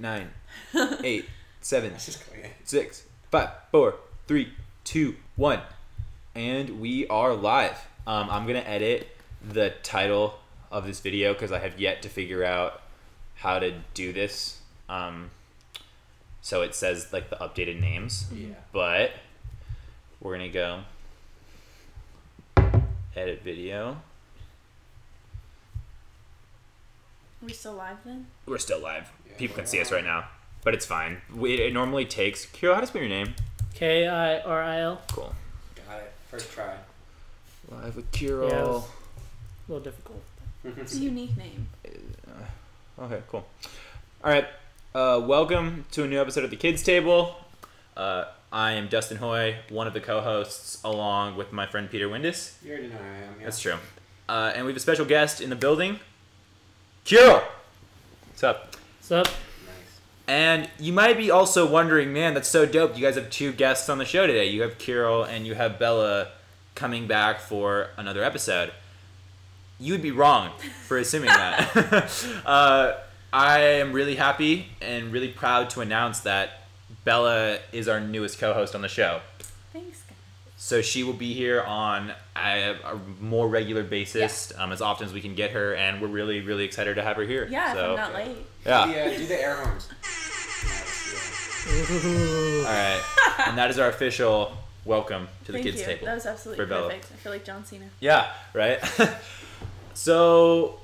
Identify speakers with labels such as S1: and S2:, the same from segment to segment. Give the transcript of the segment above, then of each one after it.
S1: 9, 8, 7, 6, 5, 4, 3, 2, 1. And we are live. I'm going to edit the title of this video because I have yet to figure out how to do this. So it says like the updated names. Yeah. But we're going to go edit video.
S2: Are we still live then?
S1: We're still live. Yeah, people can see us right now, but it's fine. It normally takes... Kiril, how to spell your name?
S3: Kiril.
S1: Cool.
S4: Got it. First try.
S1: Live with Kiril.
S3: Yeah, it was a little difficult.
S2: It's a unique name.
S1: Okay, cool. All right. Welcome to a new episode of The Kids Table. I am Dustin Hoy, one of the co-hosts, along with my friend Peter Windus.
S4: You already know I am, yeah.
S1: That's true. And we have a special guest in the building. Kiril! What's up?
S3: What's up?
S4: Nice.
S1: And you might be also wondering, man, that's so dope. You guys have two guests on the show today. You have Kiril and you have Bella coming back for another episode. You would be wrong for assuming that. I am really happy and really proud to announce that Bella is our newest co-host on the show.
S2: Thanks, guys.
S1: So she will be here on a more regular basis, as often as we can get her, and we're really, really excited to have her here.
S2: Yeah,
S1: so,
S2: if I'm not late.
S1: Yeah.
S4: Do the air horns.
S1: All right. And that is our official welcome to the Kids Table.
S2: That was absolutely
S1: for Bella.
S2: perfect. I feel like John Cena.
S1: Yeah, right? So,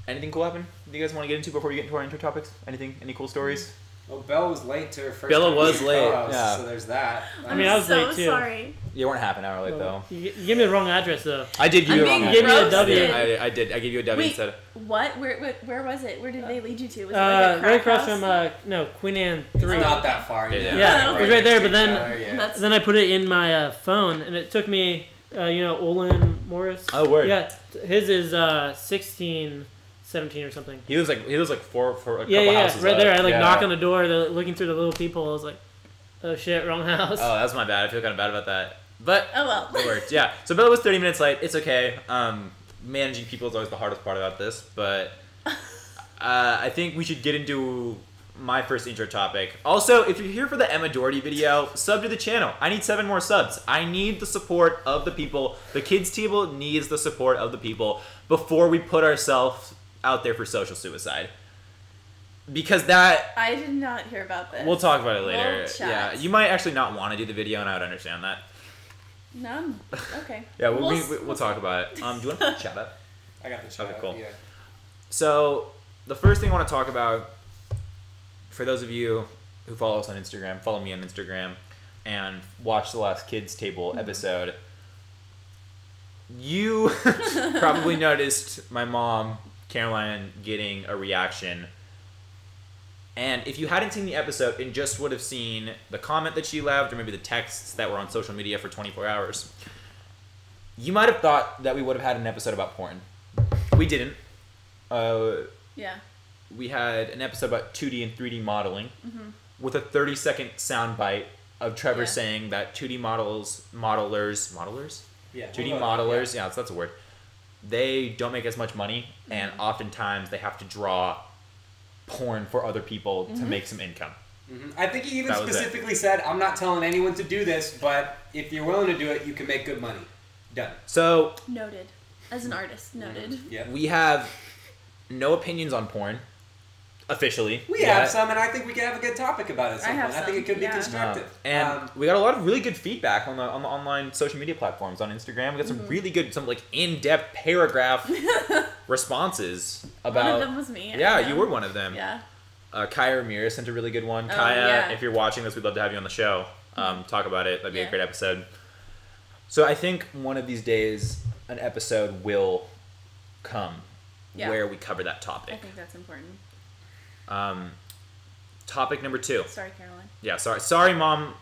S1: anything cool happen? Do you guys want to get into before we get into our intro topics? Anything? Any cool stories?
S4: Well, Bella was late to her first
S1: Bella
S4: time
S1: was
S4: being
S1: late,
S4: co-host,
S1: yeah.
S4: So there's that.
S3: I mean, I was
S2: so
S3: late too.
S2: sorry.
S1: You weren't half an hour late, though.
S3: You gave me the wrong address though.
S1: I did give you a wrong
S2: being
S3: Give me a
S2: roasted.
S3: W.
S1: I did. I gave you a W
S2: Wait,
S1: instead.
S2: what? Where was it? Where did they lead you to? Was it like a
S3: Right
S2: crack
S3: across
S2: house?
S3: from Queen Anne
S4: It's
S3: 3.
S4: not that far.
S1: Yeah.
S3: Yeah, it was right there, but then
S2: That's
S3: then I put it in my phone, and it took me, Olin Morris.
S1: Oh, word.
S3: Yeah, his is 16, 17 or something.
S1: He was like four for a couple
S3: Yeah,
S1: houses
S3: right
S1: up.
S3: there. I
S1: Yeah.
S3: knock on the door, looking through the little peephole. I was like, oh shit, wrong house.
S1: Oh, that's my bad. I feel kind of bad about that. But
S2: oh well.
S1: it worked. Yeah. So Bella was 30 minutes late. It's okay. Managing people is always the hardest part about this. But I think we should get into my first intro topic. Also, if you're here for the Emma Doherty video, sub to the channel. I need 7 more subs. I need the support of the people. The Kids Table needs the support of the people before we put ourselves out there for social suicide. Because that...
S2: I did not hear about this.
S1: We'll talk about it later.
S2: We'll chat.
S1: Yeah, you might actually not want to do the video, and I would understand that.
S2: No. Okay.
S1: Yeah, we'll talk about it. Do you want to put the chat up?
S4: I got the chat.
S1: Okay, cool.
S4: Yeah.
S1: So, the first thing I want to talk about, for those of you who follow us on Instagram, follow me on Instagram, and watch the last Kids Table episode, you probably noticed my mom, Caroline, getting a reaction. And if you hadn't seen the episode and just would have seen the comment that she left, or maybe the texts that were on social media for 24 hours, you might have thought that we would have had an episode about porn. We didn't.
S2: Yeah.
S1: We had an episode about 2D and 3D modeling with a 30-second soundbite of Trevor saying that 2D modelers?
S4: Yeah.
S1: 2D modelers, yeah, that's a word. They don't make as much money, and oftentimes they have to draw porn for other people to make some income.
S4: I think he even specifically said, I'm not telling anyone to do this, but if you're willing to do it, you can make good money. Done.
S1: So...
S2: Noted. As an artist, noted.
S4: Yeah.
S1: We have no opinions on porn, officially.
S4: We have some, and I think we can have a good topic about it at some point. I think it could be constructive.
S1: And we got a lot of really good feedback on the online social media platforms. On Instagram, we got some really good, in-depth paragraph responses about...
S2: One of them was me.
S1: Yeah, you were one of them.
S2: Yeah.
S1: Kaya Ramirez sent a really good one.
S2: Oh,
S1: Kaya,
S2: yeah.
S1: if you're watching this, we'd love to have you on the show. Talk about it. That'd be a great episode. So I think one of these days, an episode will come where we cover that topic.
S2: I think that's important.
S1: Topic number 2.
S2: Sorry, Caroline.
S1: Yeah, sorry, Mom.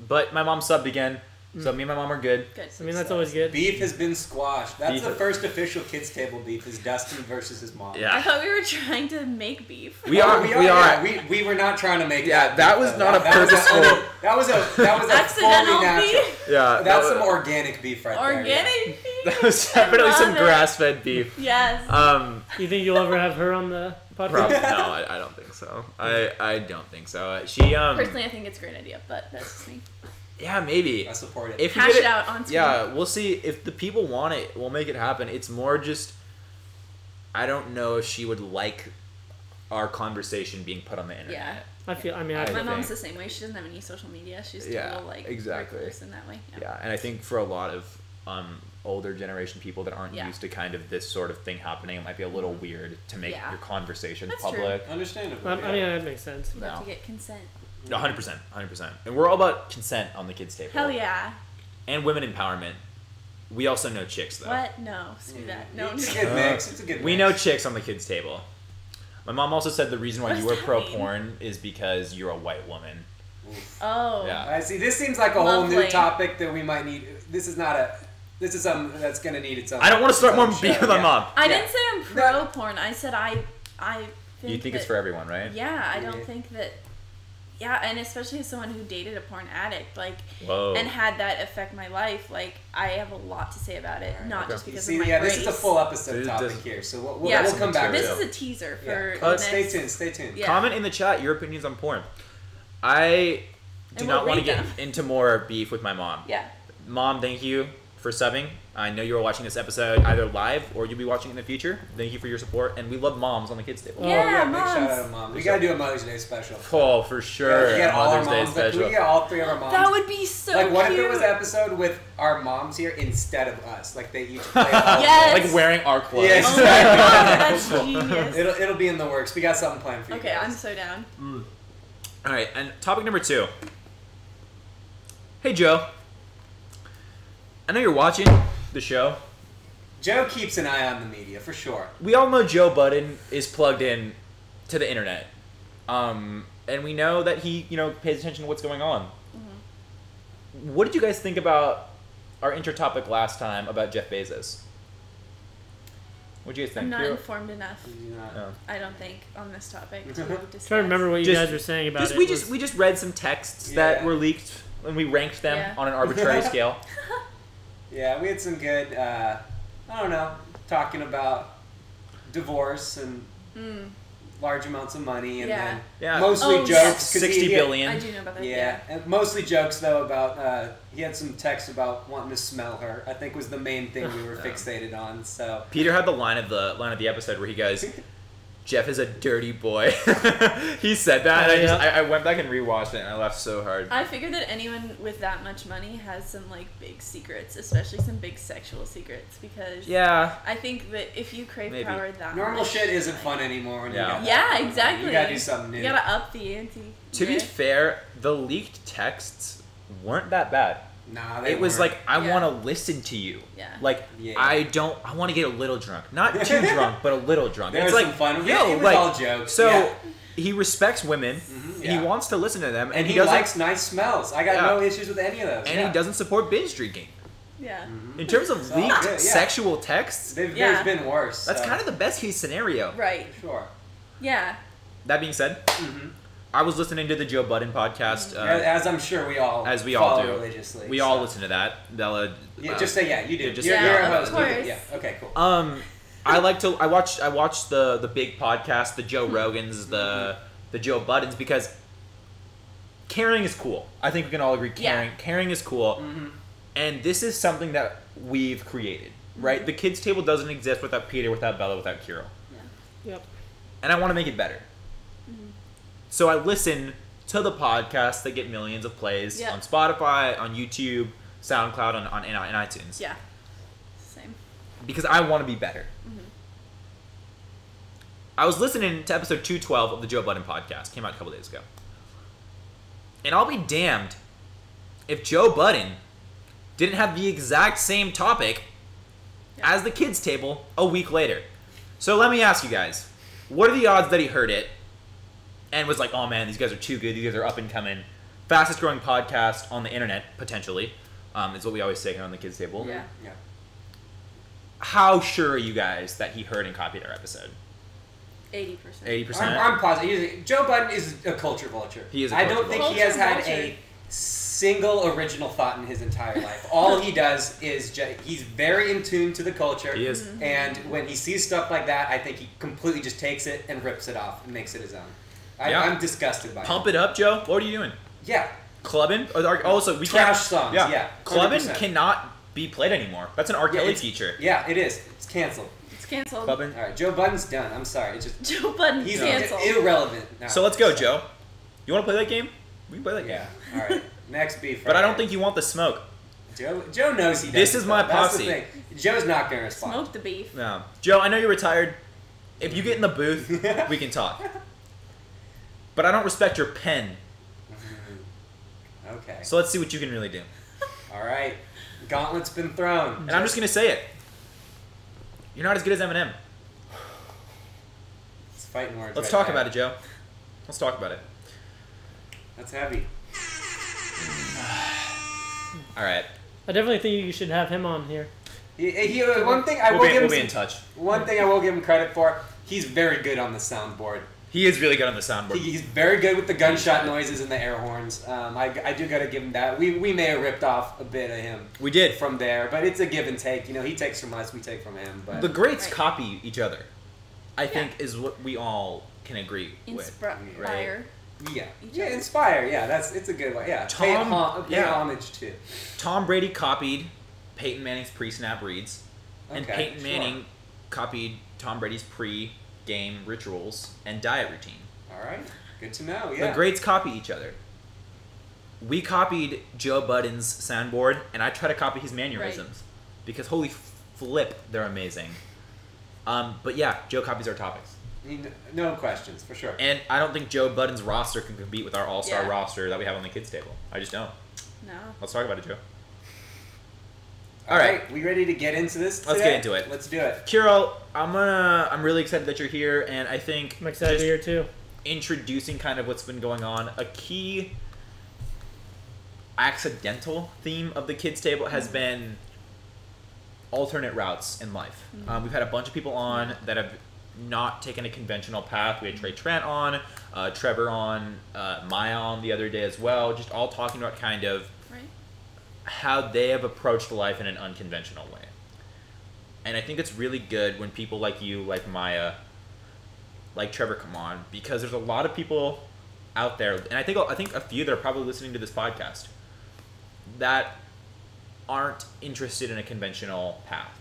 S1: But my mom subbed again. So me and my mom are good.
S2: Good.
S3: I mean, that's always good.
S4: Beef has been squashed. That's the first official Kids Table beef is Dustin versus his mom.
S1: Yeah.
S2: I thought we were trying to make beef.
S1: We are.
S4: Yeah, we were not trying to make
S1: that was not a purposeful...
S4: That was a fully
S2: Accidental
S4: natural.
S2: beef?
S1: Yeah.
S4: That's some organic beef right there.
S2: Organic beef?
S1: That was definitely some
S2: love it.
S1: grass-fed beef.
S2: Yes.
S3: You think you'll ever have her on the podcast?
S1: No, I don't think so. I don't think so. She
S2: Personally, I think it's a great idea, but that's just me.
S1: Yeah, maybe.
S4: I support it.
S1: If
S2: Hash it out on screen.
S1: Yeah, we'll see if the people want it. We'll make it happen. It's more just, I don't know if she would like our conversation being put on the internet.
S2: Yeah.
S3: My
S2: mom's the same way. She doesn't have any social media. She's a total
S1: exactly.
S2: person that way.
S1: Yeah, and I think for a lot of older generation people that aren't used to kind of this sort of thing happening, it might be a little weird to make your conversation public.
S4: True. Understandable.
S3: I mean, that makes sense.
S2: You have to get consent.
S1: 100%. And we're all about consent on the kids' table.
S2: Hell yeah.
S1: And women empowerment. We also know chicks, though.
S2: What? No. Screw that. No.
S4: It's a good mix. It's a good mix.
S1: We know chicks on the kids' table. My mom also said the reason why you were pro-porn is because you're a white woman.
S4: Oof.
S2: Oh.
S1: Yeah.
S4: I see. This seems like a whole new topic that we might need. This is something that's going to need its own.
S1: I don't want to start more beef with my mom.
S2: I didn't say I'm pro-porn. I said I think
S1: you think it's for everyone, right?
S2: Yeah, I don't think that... Yeah, and especially as someone who dated a porn addict,
S1: Whoa.
S2: and had that affect my life, I have a lot to say about it, not just because of my race.
S4: This is a full episode topic here, so we'll come back.
S2: This is a teaser for
S4: Stay tuned.
S2: Yeah.
S1: Comment in the chat your opinions on porn. I do not want to get into more beef with my mom.
S2: Yeah.
S1: Mom, thank you for subbing. I know you were watching this episode either live or you'll be watching it in the future. Thank you for your support, and we love moms on the kids' table.
S2: Yeah,
S4: big shout out to mom. We gotta do a Mother's Day special.
S1: Oh, for sure.
S4: We get all our
S1: Mother's
S4: moms.
S1: Day special.
S4: We get all three of our moms.
S2: That would be so
S4: what
S2: cute.
S4: if it was an episode with our moms here instead of us? They each play all
S2: Yes.
S1: wearing our clothes.
S4: Yes.
S2: Oh my god, that's genius.
S4: It'll be in the works. We got something planned for you.
S2: Okay,
S4: guys.
S2: I'm so down.
S1: All right, and topic number 2. Hey, Joe. I know you're watching the show.
S4: Joe keeps an eye on the media, for sure.
S1: We all know Joe Budden is plugged in to the internet. And we know that he, pays attention to what's going on. Mm-hmm. What did you guys think about our intro topic last time about Jeff Bezos? What do you guys think?
S2: I'm not informed enough.
S1: No.
S2: I don't think on this topic to discuss.
S3: Trying to remember what you guys were saying about it.
S1: We just read some texts that were leaked and we ranked them on an arbitrary scale.
S4: Yeah, we had some good, talking about divorce and large amounts of money, and then mostly jokes.
S1: 60 billion.
S2: I do know about that.
S4: Yeah, and mostly jokes though about he had some text about wanting to smell her. I think was the main thing we were fixated on. So
S1: Peter had the line of the episode where he goes, Jeff is a dirty boy. He said that, and I went back and rewatched it, and I laughed so hard.
S2: I figured that anyone with that much money has some big secrets, especially some big sexual secrets, because I think that if you crave power that
S4: normal
S2: much,
S4: shit isn't fun anymore. When you got
S2: exactly.
S4: You gotta do something new.
S2: You gotta up the ante.
S1: To be fair, the leaked texts weren't that bad.
S4: Nah,
S1: it was I want to listen to you.
S2: Yeah.
S1: I want to get a little drunk, not too drunk, but a little drunk.
S4: It's
S1: some
S4: fun. It was all jokes.
S1: So he respects women. He wants to listen to them,
S4: and he likes nice smells. I got no issues with any of those.
S1: And he doesn't support binge drinking.
S2: Yeah.
S1: In terms of leaked sexual texts,
S4: there's been worse.
S1: That's kind of the best case scenario.
S2: Right.
S4: Sure.
S2: Yeah.
S1: That being said, I was listening to the Joe Budden podcast.
S4: As I'm sure we all do religiously.
S1: We all listen to that. Bella.
S4: Just say you do. You're
S2: a
S4: host.
S2: Of course.
S4: Yeah. Okay. Cool.
S1: I watched the big podcast, the Joe Rogans, the Joe Buddens, because caring is cool. I think we can all agree caring is cool. And this is something that we've created, right? The kids' table doesn't exist without Peter, without Bella, without Kiril.
S2: Yeah.
S3: Yep.
S1: And I want to make it better. So I listen to the podcasts that get millions of plays on Spotify, on YouTube, SoundCloud, and iTunes.
S2: Yeah. Same.
S1: Because I want to be better. I was listening to episode 212 of the Joe Budden podcast. Came out a couple days ago. And I'll be damned if Joe Budden didn't have the exact same topic as the kids' table a week later. So let me ask you guys, what are the odds that he heard it and was like, oh man, these guys are too good, these guys are up and coming, fastest growing podcast on the internet, potentially, is what we always say on the kids' table.
S2: Yeah.
S1: How sure are you guys that he heard and copied our episode?
S2: 80%.
S1: 80%?
S4: I'm positive. Joe Budden is a culture vulture.
S1: He is a
S4: I
S1: culture
S4: don't think
S1: vulture.
S4: he has had
S2: Culture
S4: a single original thought in his entire life. All he does is he's very in tune to the culture.
S1: He is.
S4: And when he sees stuff like that, I think he completely just takes it and rips it off and makes it his own. I'm disgusted by it.
S1: Pump it up, Joe. What are you doing?
S4: Yeah.
S1: Clubbing? Also, we
S4: Trash
S1: can't.
S4: songs, yeah.
S1: Clubbing cannot be played anymore. That's an R. Kelly feature.
S4: Yeah, it is. It's canceled.
S2: It's canceled.
S1: Clubbing.
S4: All right, Joe Budden's done. I'm sorry. It's just
S2: Joe Budden's
S4: he's
S2: canceled.
S4: Irrelevant now.
S1: So let's go, Joe. You want to play that game? We can play that game.
S4: Yeah. All right. Next beef.
S1: But I don't think you want the smoke.
S4: Joe knows he does.
S1: This is my posse.
S4: That's the thing. Joe's not going to respond.
S2: Smoke the beef.
S1: No. Joe, I know you're retired. If you get in the booth, we can talk. But I don't respect your pen.
S4: Okay.
S1: So let's see what you can really do.
S4: All right. Gauntlet's been thrown.
S1: And I'm just going to say it. You're not as good as Eminem.
S4: It's fighting words.
S1: Let's talk about it, Joe. Let's talk about it.
S4: That's heavy.
S1: All right.
S3: I definitely think you should have him on here.
S4: One thing I will give him.
S1: We'll be in touch.
S4: One thing I will give him credit for. He's very good on the soundboard.
S1: He is really good on the soundboard.
S4: He's very good with the gunshot noises and the air horns. I do got to give him that. We may have ripped off a bit of him.
S1: We did.
S4: From there, but it's a give and take. You know, he takes from us, we take from him. But
S1: the greats copy each other, I think, is what we all can agree with.
S2: Inspire.
S4: Yeah, inspire. Yeah, it's a good one. Yeah, pay homage to.
S1: Tom Brady copied Peyton Manning's pre-snap reads, and Peyton Manning copied Tom Brady's pre-game rituals and diet routine.
S4: All right, good to know. Yeah,
S1: the greats copy each other. We copied Joe Budden's soundboard, and I try to copy his mannerisms because holy flip, they're amazing. But yeah, Joe copies our topics.
S4: No questions, for sure.
S1: And I don't think Joe Budden's roster can compete with our all-star roster that we have on the kids' table. I just don't.
S2: No.
S1: Let's talk about it, Joe.
S4: All right, we ready to get into this today?
S1: Let's get into it.
S4: Let's do it.
S1: Kiril, I'm really excited that you're here, and I think
S3: I'm excited to be here too.
S1: Introducing kind of what's been going on, a key accidental theme of the kids' table has been alternate routes in life. We've had a bunch of people on that have not taken a conventional path. We had Trey Trent on, Trevor on, Maya on the other day as well, just all talking about kind of how they have approached life in an unconventional way. And I think it's really good when people like you, like Maya, like Trevor come on, because there's a lot of people out there, and I think a few that are probably listening to this podcast that aren't interested in a conventional path.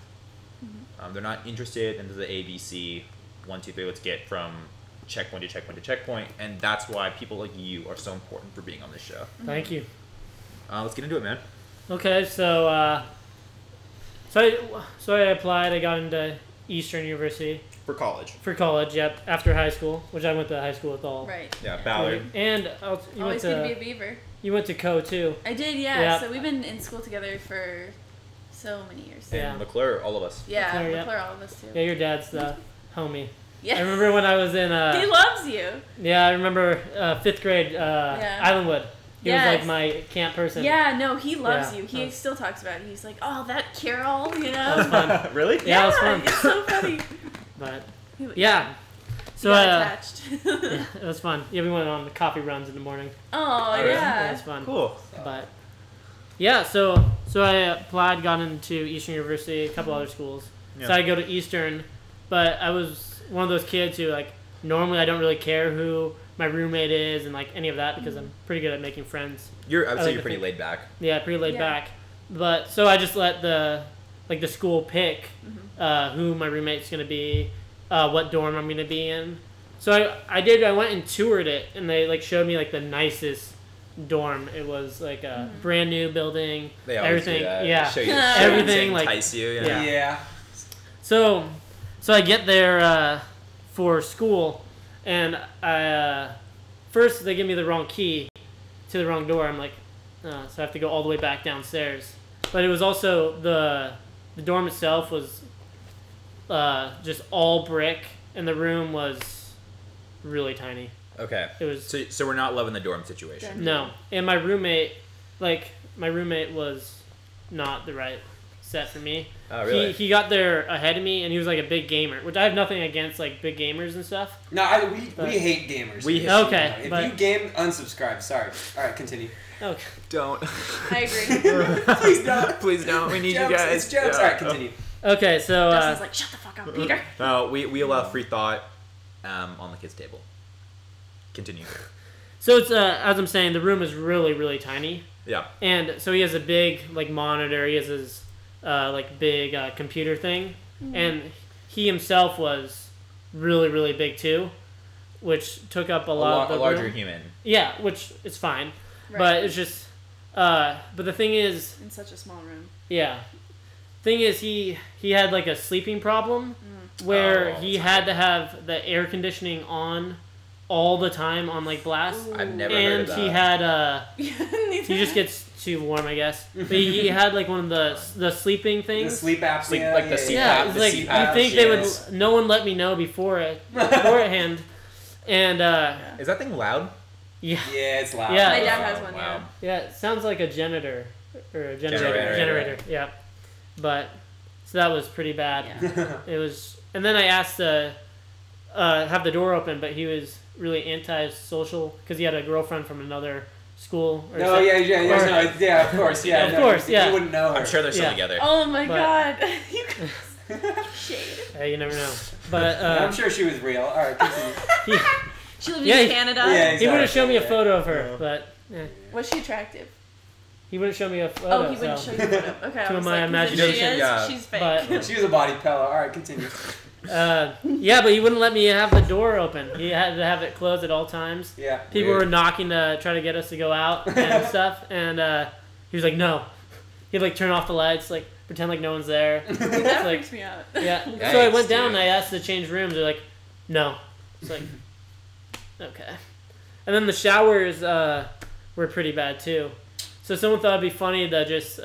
S1: They're not interested in the ABC 1, 2, 3, let's get from checkpoint to checkpoint to checkpoint, and that's why people like you are so important for being on this show.
S3: Thank you.
S1: Let's get into it, man.
S3: Okay, so I applied. I got into Eastern University
S1: For college.
S3: for college. Yep, after high school, which I went to high school with all.
S2: Right.
S1: Yeah, Ballard.
S3: And you
S2: Always
S3: went
S2: gonna be
S3: to
S2: a beaver.
S3: you went to Co too.
S2: I did, yeah.
S3: Yeah.
S2: So we've been in school together for so many years.
S3: Yeah.
S1: And McClure, all of us.
S2: Yeah,
S3: McClure, yeah.
S2: McClure, all of us too.
S3: Yeah, your dad's the homie.
S2: Yeah.
S3: I remember when I was in.
S2: He loves you.
S3: Yeah, I remember 5th grade. Islandwood. He was like my camp person.
S2: Yeah, no, he loves
S3: Yeah.
S2: you. He still talks about it. He's like, oh, that Kiril, you know?
S3: That was fun.
S1: Really?
S3: Yeah, it was fun.
S2: It's so funny.
S3: But yeah, so
S2: attached.
S3: yeah, it was fun. Yeah, we went on the coffee runs in the morning.
S2: Oh,
S3: It
S2: yeah.
S3: was fun.
S1: Cool.
S3: But yeah, so I applied, got into Eastern University, a couple other schools.
S1: Yeah.
S3: So I go to Eastern, but I was one of those kids who like normally I don't really care who my roommate is and like any of that because I'm pretty good at making friends.
S1: I would say
S3: like
S1: you're pretty laid back.
S3: Yeah, pretty laid back. But so I just let the school pick who my roommate's gonna be, what dorm I'm gonna be in. So I went and toured it, and they like showed me like the nicest dorm. It was like a brand new building.
S1: They always
S3: everything,
S1: do that.
S3: yeah,
S1: Show you
S3: everything like
S1: entice you.
S3: yeah. So I get there for school, and first they give me the wrong key to the wrong door. I'm like, so I have to go all the way back downstairs. But it was also the dorm itself was just all brick, and the room was really tiny.
S1: Okay.
S3: It was
S1: so we're not loving the dorm situation.
S3: no, and my roommate was not the right set for me.
S1: Oh, really?
S3: He got there ahead of me, and he was like a big gamer, which I have nothing against like big gamers and stuff.
S4: No, we hate gamers.
S3: Okay.
S4: If you game, unsubscribe. Sorry. All right, continue.
S3: Okay.
S1: Don't.
S2: I agree.
S4: Please don't.
S1: Please don't. We need
S4: jokes,
S1: you guys.
S4: It's jokes.
S1: Yeah.
S4: All right, continue.
S3: Okay, so
S2: Dustin's like, shut the fuck up, Peter.
S1: No, we allow free thought on the kids' table. Continue.
S3: so it's as I'm saying, the room is really really tiny.
S1: Yeah.
S3: And so he has a big like monitor. He has his like big computer thing, and he himself was really really big too, which took up a lot of the
S1: larger
S3: room.
S1: human.
S3: Yeah, which is fine,
S2: Right.
S3: but it's just. But the thing is,
S2: in such a small room.
S3: yeah, thing is he had like a sleeping problem where he had to have the air conditioning on all the time on like blast.
S2: Ooh.
S1: I've never heard of that.
S3: And he had he just gets too warm, I guess. But he had like one of the sleeping things.
S4: The sleep apnea.
S1: Like the CPAP.
S3: Yeah, it's
S1: the
S3: like
S1: CPAP
S3: you think they would.
S1: shits.
S3: No one let me know beforehand, and
S1: Is that thing loud?
S3: yeah,
S4: Yeah, it's loud.
S3: Yeah.
S2: My dad has one,
S1: Wow.
S3: yeah, it sounds like a janitor or a
S1: Generator.
S3: generator. Yeah, but so that was pretty bad.
S2: Yeah.
S3: It was, and then I asked to have the door open, but he was really anti-social because he had a girlfriend from another school. Or
S4: No,
S3: something.
S4: yeah, of course, yeah.
S3: Of course, yeah.
S4: You wouldn't know her.
S1: I'm sure they're still
S3: Yeah.
S1: together.
S2: Oh my
S3: But-
S2: god. You guys. Shade.
S3: You never know. But
S4: I'm sure she was real. All right, continue.
S2: She lived
S3: Yeah,
S2: in Canada.
S4: Yeah,
S3: he wouldn't show me a
S4: Yeah.
S3: photo of her, but
S2: Was she attractive?
S3: he wouldn't show me a photo.
S2: Oh, he wouldn't
S3: so.
S2: show you a photo. Okay, I
S3: To
S2: was
S3: my
S2: like,
S3: imagination,
S2: she is,
S1: yeah.
S2: she's fake.
S3: But-
S4: She was a body pillow. All right, continue.
S3: Yeah, but he wouldn't let me have the door open. He had to have it closed at all times.
S4: Yeah.
S3: People
S1: Weird.
S3: were knocking to try to get us to go out and stuff, and he was like, "No." He'd like turn off the lights, like pretend like no one's there.
S2: that
S3: It's like,
S2: freaks me out.
S3: yeah.
S1: Yikes,
S3: So I went down
S1: dude.
S3: and I asked to change rooms. They're like, "No." It's like, okay. And then the showers were pretty bad too. So someone thought it'd be funny to just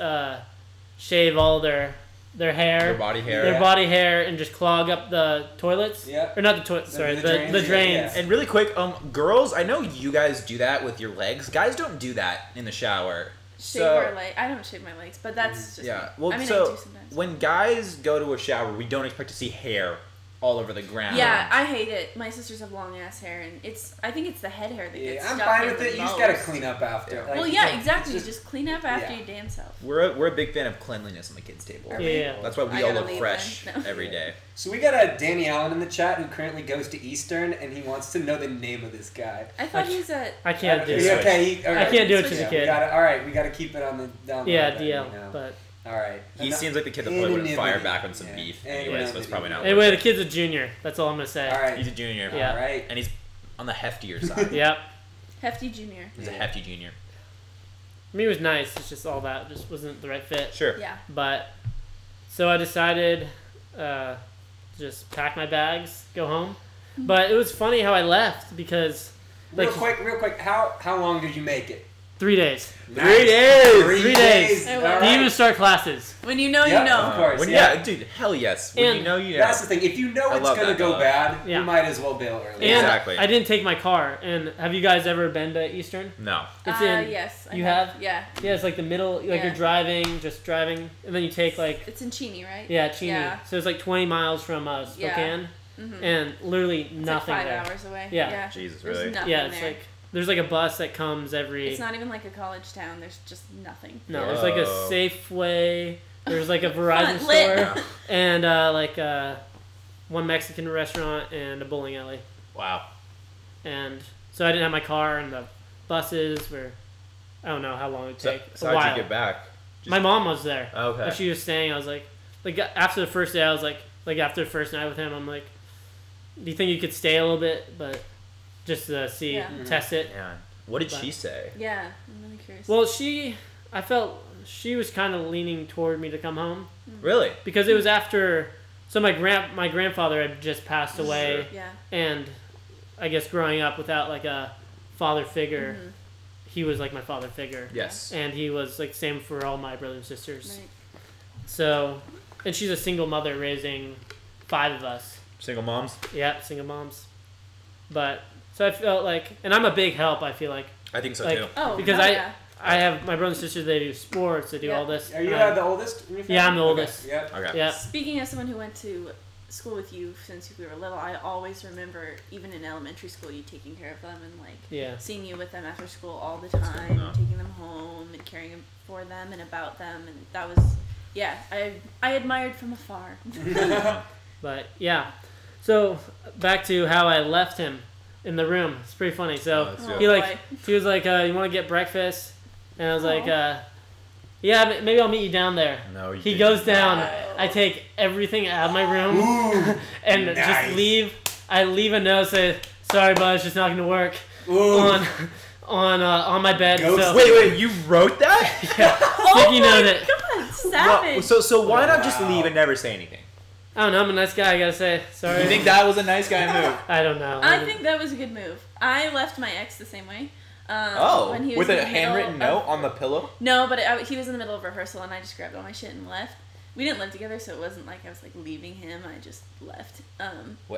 S3: shave all their hair,
S1: Their body hair.
S3: their
S4: Yeah.
S3: body hair, and just clog up the toilets.
S4: Yeah.
S3: Or not the toilets. Sorry,
S4: the
S3: the
S4: drains,
S3: drains.
S4: yeah.
S1: And really quick, girls, I know you guys do that with your legs. Guys don't do that in the shower.
S2: Shave
S1: So-
S2: our leg. I don't shave my legs, but that's just
S1: Yeah.
S2: me.
S1: Well,
S2: I mean, I
S1: so
S2: do sometimes.
S1: when guys go to a shower, we don't expect to see hair all over the ground.
S2: Yeah, I hate it. My sisters have long ass hair, and I think it's the head hair that gets
S4: Yeah, I'm
S2: stuck
S4: fine
S2: in
S4: with
S2: the
S4: it. You just gotta
S2: most.
S4: clean up after.
S1: Yeah.
S4: Like,
S2: Well,
S4: you
S2: yeah,
S4: can't-
S2: exactly.
S4: just-
S2: Just clean up after
S4: yeah.
S2: your damn self.
S1: We're a big fan of cleanliness on the kids' table.
S2: Are we?
S3: Yeah.
S1: That's why
S2: I
S1: we all
S2: gotta
S1: look
S2: leave
S1: fresh
S2: then. No.
S1: every day.
S4: So we got a Danny Allen in the chat who currently goes to Eastern, and he wants to know the name of this guy.
S2: I thought he's a.
S3: I can't do
S1: Yeah,
S3: it.
S1: switch.
S4: Okay,
S3: I can't do it to
S2: Yeah,
S3: the
S4: We
S3: kid.
S4: gotta, all right, we gotta keep it on the down.
S3: Yeah,
S4: low then,
S3: DL.
S4: you know.
S3: But
S4: All right.
S1: He seems like the kid that probably wouldn't fire
S4: Anonymity.
S1: back on some
S4: Yeah.
S1: beef
S4: Anonymity.
S1: anyway, so it's probably not.
S3: anyway, the
S1: worth
S3: kid's a junior. That's all I'm gonna say.
S4: All
S1: it.
S4: right.
S1: He's a junior.
S3: Yeah.
S4: All right.
S1: And he's on the heftier side.
S3: Yep.
S2: Hefty Junior.
S1: He's a
S4: Yeah.
S1: hefty junior.
S3: I mean, it was nice. It's just all that just wasn't the right fit.
S1: Sure.
S2: Yeah.
S3: But so I decided just pack my bags, go home. But it was funny how I left because
S4: Real quick. How long did you make it?
S3: 3 days.
S1: 3 days.
S3: 3 days.
S2: Hey,
S4: All
S2: well,
S3: Didn't even
S4: right.
S3: start classes.
S2: When you know,
S4: Yep.
S2: you know.
S4: Of course,
S1: When,
S4: yeah.
S1: yeah, dude, hell yes. When
S3: And
S1: you know, you know.
S4: That's the thing. If you know
S1: I
S4: it's
S1: love
S4: gonna
S1: that,
S4: go
S1: though.
S4: bad,
S3: Yeah.
S4: you might as well bail early.
S3: And
S1: Exactly.
S3: I didn't take my car. And have you guys ever been to Eastern?
S1: No.
S3: It's in.
S2: Yes. I
S3: You have?
S2: Yeah.
S3: Yeah, it's like the middle. Like
S2: Yeah.
S3: you're driving, and then you take like
S2: It's in Cheney, right?
S3: yeah, Cheney.
S2: Yeah.
S3: So it's like 20 miles from Spokane, and literally
S2: It's
S3: nothing
S2: like 5
S3: there.
S2: hours away.
S3: Yeah.
S1: Jesus,
S2: There's
S1: really?
S2: nothing
S3: Yeah, it's
S2: there.
S3: like there's like a bus that comes every.
S2: It's not even like a college town. There's just nothing.
S3: No,
S1: Yeah.
S3: there's like a
S1: Whoa.
S3: Safeway. There's like a Verizon
S2: Fun, lit.
S3: store, and one Mexican restaurant and a bowling alley.
S1: Wow.
S3: And so I didn't have my car, and the buses were. I don't know how long it'd
S1: So,
S3: take.
S1: so
S3: a
S1: how'd
S3: while.
S1: you get back?
S3: My mom was there.
S1: Okay.
S3: When she was staying, I was like after the first day, I was like after the first night with him, I'm like, do you think you could stay a little bit, but just to see,
S2: Yeah.
S3: test it?
S1: Man, what did
S3: But-
S1: she say?
S2: Yeah. I'm really curious.
S3: Well, I felt she was kind of leaning toward me to come home
S1: Really?
S3: because it was after. So my grandfather had just passed away,
S2: yeah.
S3: and I guess growing up without like a father figure, he was like my father figure.
S1: Yes.
S3: And he was like same for all my brothers and sisters.
S2: Right.
S3: So, and she's a single mother raising 5 of us.
S1: Single moms?
S3: Yeah, single moms. But so I felt like, and I'm a big help. I feel like
S1: I think so
S3: Like-
S1: too.
S2: Oh,
S3: because
S2: hell
S3: I
S2: yeah.
S3: I have my brother and sister. They do sports. They do all this.
S4: Are you the oldest in your family?
S3: Yeah, I'm the oldest.
S4: Yep.
S1: Okay.
S3: Yep.
S2: Speaking as someone who went to school with you since we were little, I always remember, even in elementary school, you taking care of them and seeing you with them after school all the time, and taking them home and caring for them and about them, and that was I admired from afar.
S3: But yeah, so back to how I left him in the room. It's pretty funny. So he was like, you want to get breakfast? And I was like, yeah, maybe I'll meet you down there.
S1: No,
S3: he goes down. I take everything out of my room and just leave. I leave a note say, sorry, bud, it's just not going to work on my bed. So,
S1: wait, you wrote that?
S3: Yeah. Sticky note it.
S2: God, savage.
S1: Well, so why not just leave and never say anything?
S3: I don't know. I'm a nice guy. I gotta say sorry.
S1: You think that was a nice guy move?
S3: I don't know.
S2: I think that was a good move. I left my ex the same way.
S1: When he was with a handwritten note on the pillow?
S2: No, but he was in the middle of rehearsal, and I just grabbed all my shit and left. We didn't live together, so it wasn't like I was like leaving him. I just left.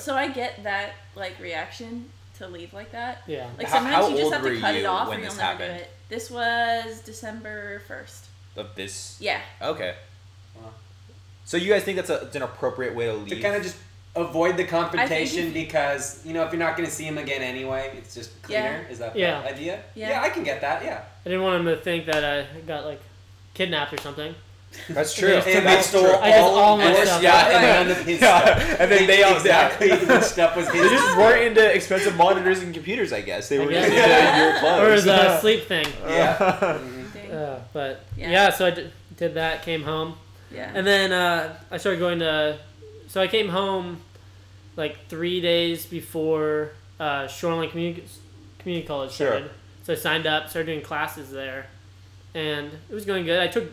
S2: So I get that like reaction to leave like that.
S3: Yeah.
S2: Like sometimes you just have to cut it off, or you'll never do it. This was December 1st.
S1: Of this?
S2: Yeah.
S1: Okay. Wow. So you guys think that's an appropriate way to leave?
S4: To kind of just avoid the confrontation because, if you're not going to see him again anyway, it's just cleaner. Yeah. Is that the idea? Yeah, I can get that, yeah.
S3: I didn't want him to think that I got, like, kidnapped or something.
S1: That's true.
S4: And they stole
S3: all my stuff.
S4: And none of his stuff.
S1: And then they all
S4: exactly which stuff was his.
S1: They just weren't into expensive monitors and computers, I guess. They were just into your clothes.
S3: Or the sleep thing.
S4: Yeah.
S3: But, so I did that, came home.
S2: Yeah.
S3: And then I started going to... So I came home like 3 days before Shoreline Community College started. Sure. So I signed up, started doing classes there. And it was going good. I took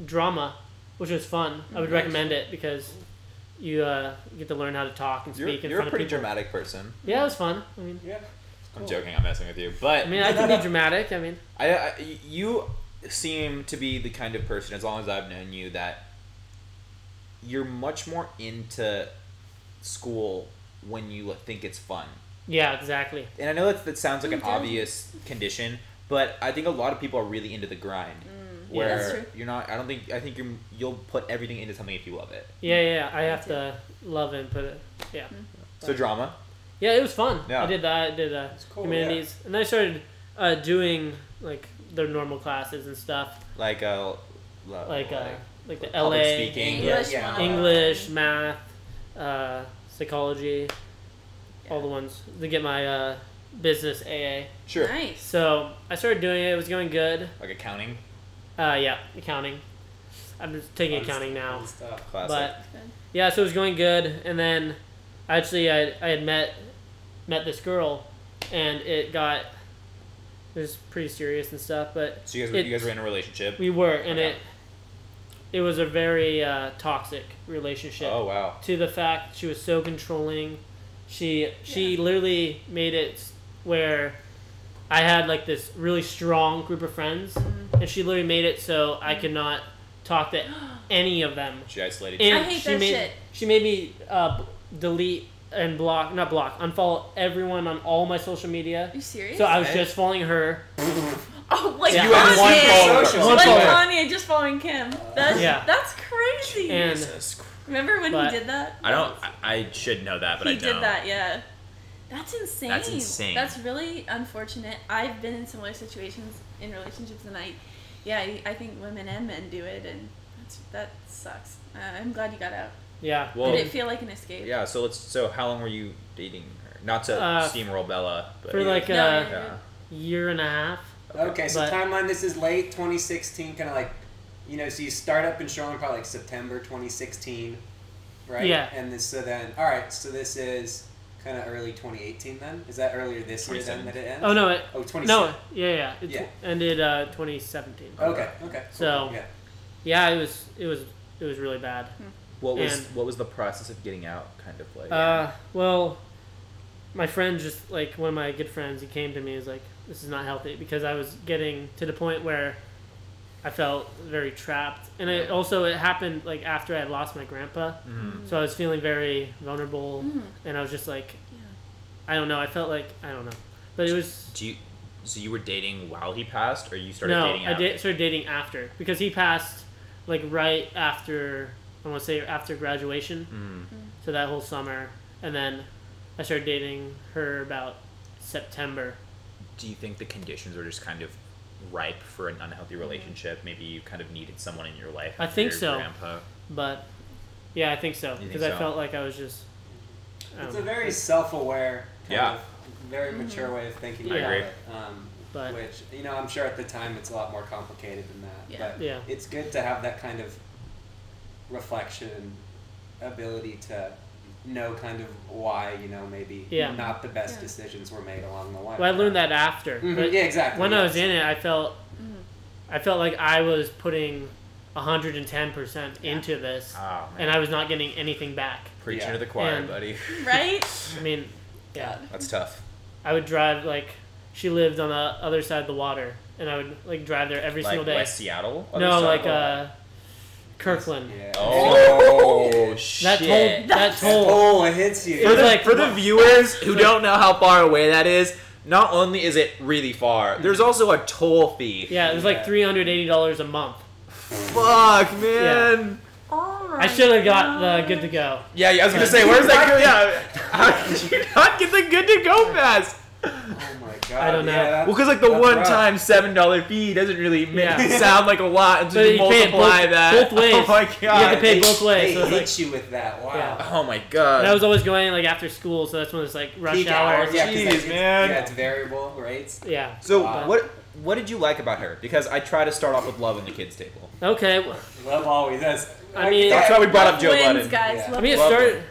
S3: drama, which was fun. I would recommend it because you get to learn how to talk and speak in front of people.
S1: You're a pretty dramatic person.
S3: Yeah, it was fun. I mean,
S1: I'm joking. I'm messing with you, but
S3: I mean, I can be dramatic. I mean,
S1: you seem to be the kind of person, as long as I've known you, that you're much more into school when you think it's fun.
S3: Yeah, exactly.
S1: And I know that sounds like an obvious condition, but I think a lot of people are really into the grind. Where
S2: that's true.
S1: You're not. I think you'll put everything into something if you love it.
S3: Yeah. I have to love it and put it. Yeah.
S1: So drama.
S3: Yeah, it was fun.
S1: Yeah.
S3: I did that. I did humanities, and then I started doing like their normal classes and stuff.
S1: Like the
S3: LA
S1: speaking,
S3: English, math, psychology, all the ones to get my business AA.
S1: Sure.
S2: Nice.
S3: So I started doing it. It was going good.
S1: Like accounting.
S3: Accounting. I'm just taking accounting now.
S1: Classic.
S3: But yeah, so it was going good, and then actually I had met this girl, and it was pretty serious and stuff. But
S1: so you guys were in a relationship.
S3: We were, and it was a very toxic relationship.
S1: Oh wow!
S3: To the fact she was so controlling, she literally made it where I had like this really strong group of friends, and she literally made it so I could not talk to any of them.
S1: She isolated you.
S2: I hate that shit.
S3: She made me delete and unfollow everyone on all my social media.
S2: Are you serious?
S3: So I was just following her.
S2: Oh, like
S1: you had one follower.
S2: Like Kanye just following Kim. That's crazy.
S3: And
S2: remember when he did that?
S1: I should know that, but I don't.
S2: He did that, yeah. That's insane.
S1: That's insane.
S2: That's really unfortunate. I've been in similar situations in relationships, and I think women and men do it, and that sucks. I'm glad you got out.
S3: Yeah.
S1: Well,
S2: did it feel like an escape?
S1: Yeah. So how long were you dating her? Not to steamroll Bella, but
S3: for like a year and a half.
S4: Okay, so timeline. This is late 2016, kind of like, so you start up in Shoreline probably like September 2016, right?
S3: Yeah.
S4: And so this is kind of early 2018 then? Is that earlier this year then that it ends?
S3: Oh no!
S4: 2017.
S3: No, yeah. It ended 2017.
S4: Okay.
S3: So, yeah, it was really bad.
S1: What was the process of getting out? Kind of like.
S3: Well, my friend just like one of my good friends, he came to me and was like, "This is not healthy," because I was getting to the point where I felt very trapped, and it happened like after I had lost my grandpa, so I was feeling very vulnerable, and I was just like, I don't know. I felt like I don't know, but it was.
S1: So you were dating while he passed, or you started dating after?
S3: No, I started dating after. Because he passed, like, right after, I want to say after graduation. So that whole summer. And then I started dating her about September.
S1: Do you think the conditions were just kind of ripe for an unhealthy relationship? Maybe you kind of needed someone in your life.
S3: I think so.
S1: Grandpa.
S3: But, yeah, I think so. Because I felt like I was just...
S4: It's a very self-aware, very mature way of thinking about it. But, which, you know, I'm sure at the time it's a lot more complicated than that. But it's good to have that kind of reflection and ability to know kind of why, you know, maybe not the best decisions were made along the way.
S3: Well, I learned that after. But
S4: yeah, exactly.
S3: When I was in it, I felt like I was putting 110% into this, and I was not getting anything back.
S1: Preaching to the choir, buddy.
S2: Right?
S3: I mean,
S1: that's tough.
S3: I would drive, like, she lived on the other side of the water, and I would, like, drive there every single day.
S1: West Seattle?
S3: No, like, Kirkland.
S4: Yeah.
S1: Oh, shit.
S3: That toll.
S4: It hits you.
S1: For the viewers who don't know how far away that is, not only is it really far, there's also a toll fee.
S3: Yeah, it was like $380 a month.
S1: Fuck, man.
S2: Oh my
S3: I should have got the good to go.
S1: Yeah, I was going to say, where's that go? Yeah. How did you not get the good to go pass?
S4: Oh my god.
S3: I don't know.
S1: Well, because like the one-time $7 fee doesn't really sound like a lot until you multiply that.
S3: Both ways.
S1: Oh my god.
S3: You have to pay both ways.
S4: They
S3: so
S4: hit you with that. Wow.
S3: Yeah.
S1: Oh my god.
S3: And I was always going like after school, so that's when it's like rush hour.
S4: Yeah,
S1: jeez, man.
S4: Yeah, it's variable rates.
S3: Yeah.
S1: So what did you like about her? Because I try to start off with love on the kids' table.
S3: Okay.
S4: Love always. That's
S1: why we brought up Joe Budden.
S2: Guys.
S3: I mean, it started.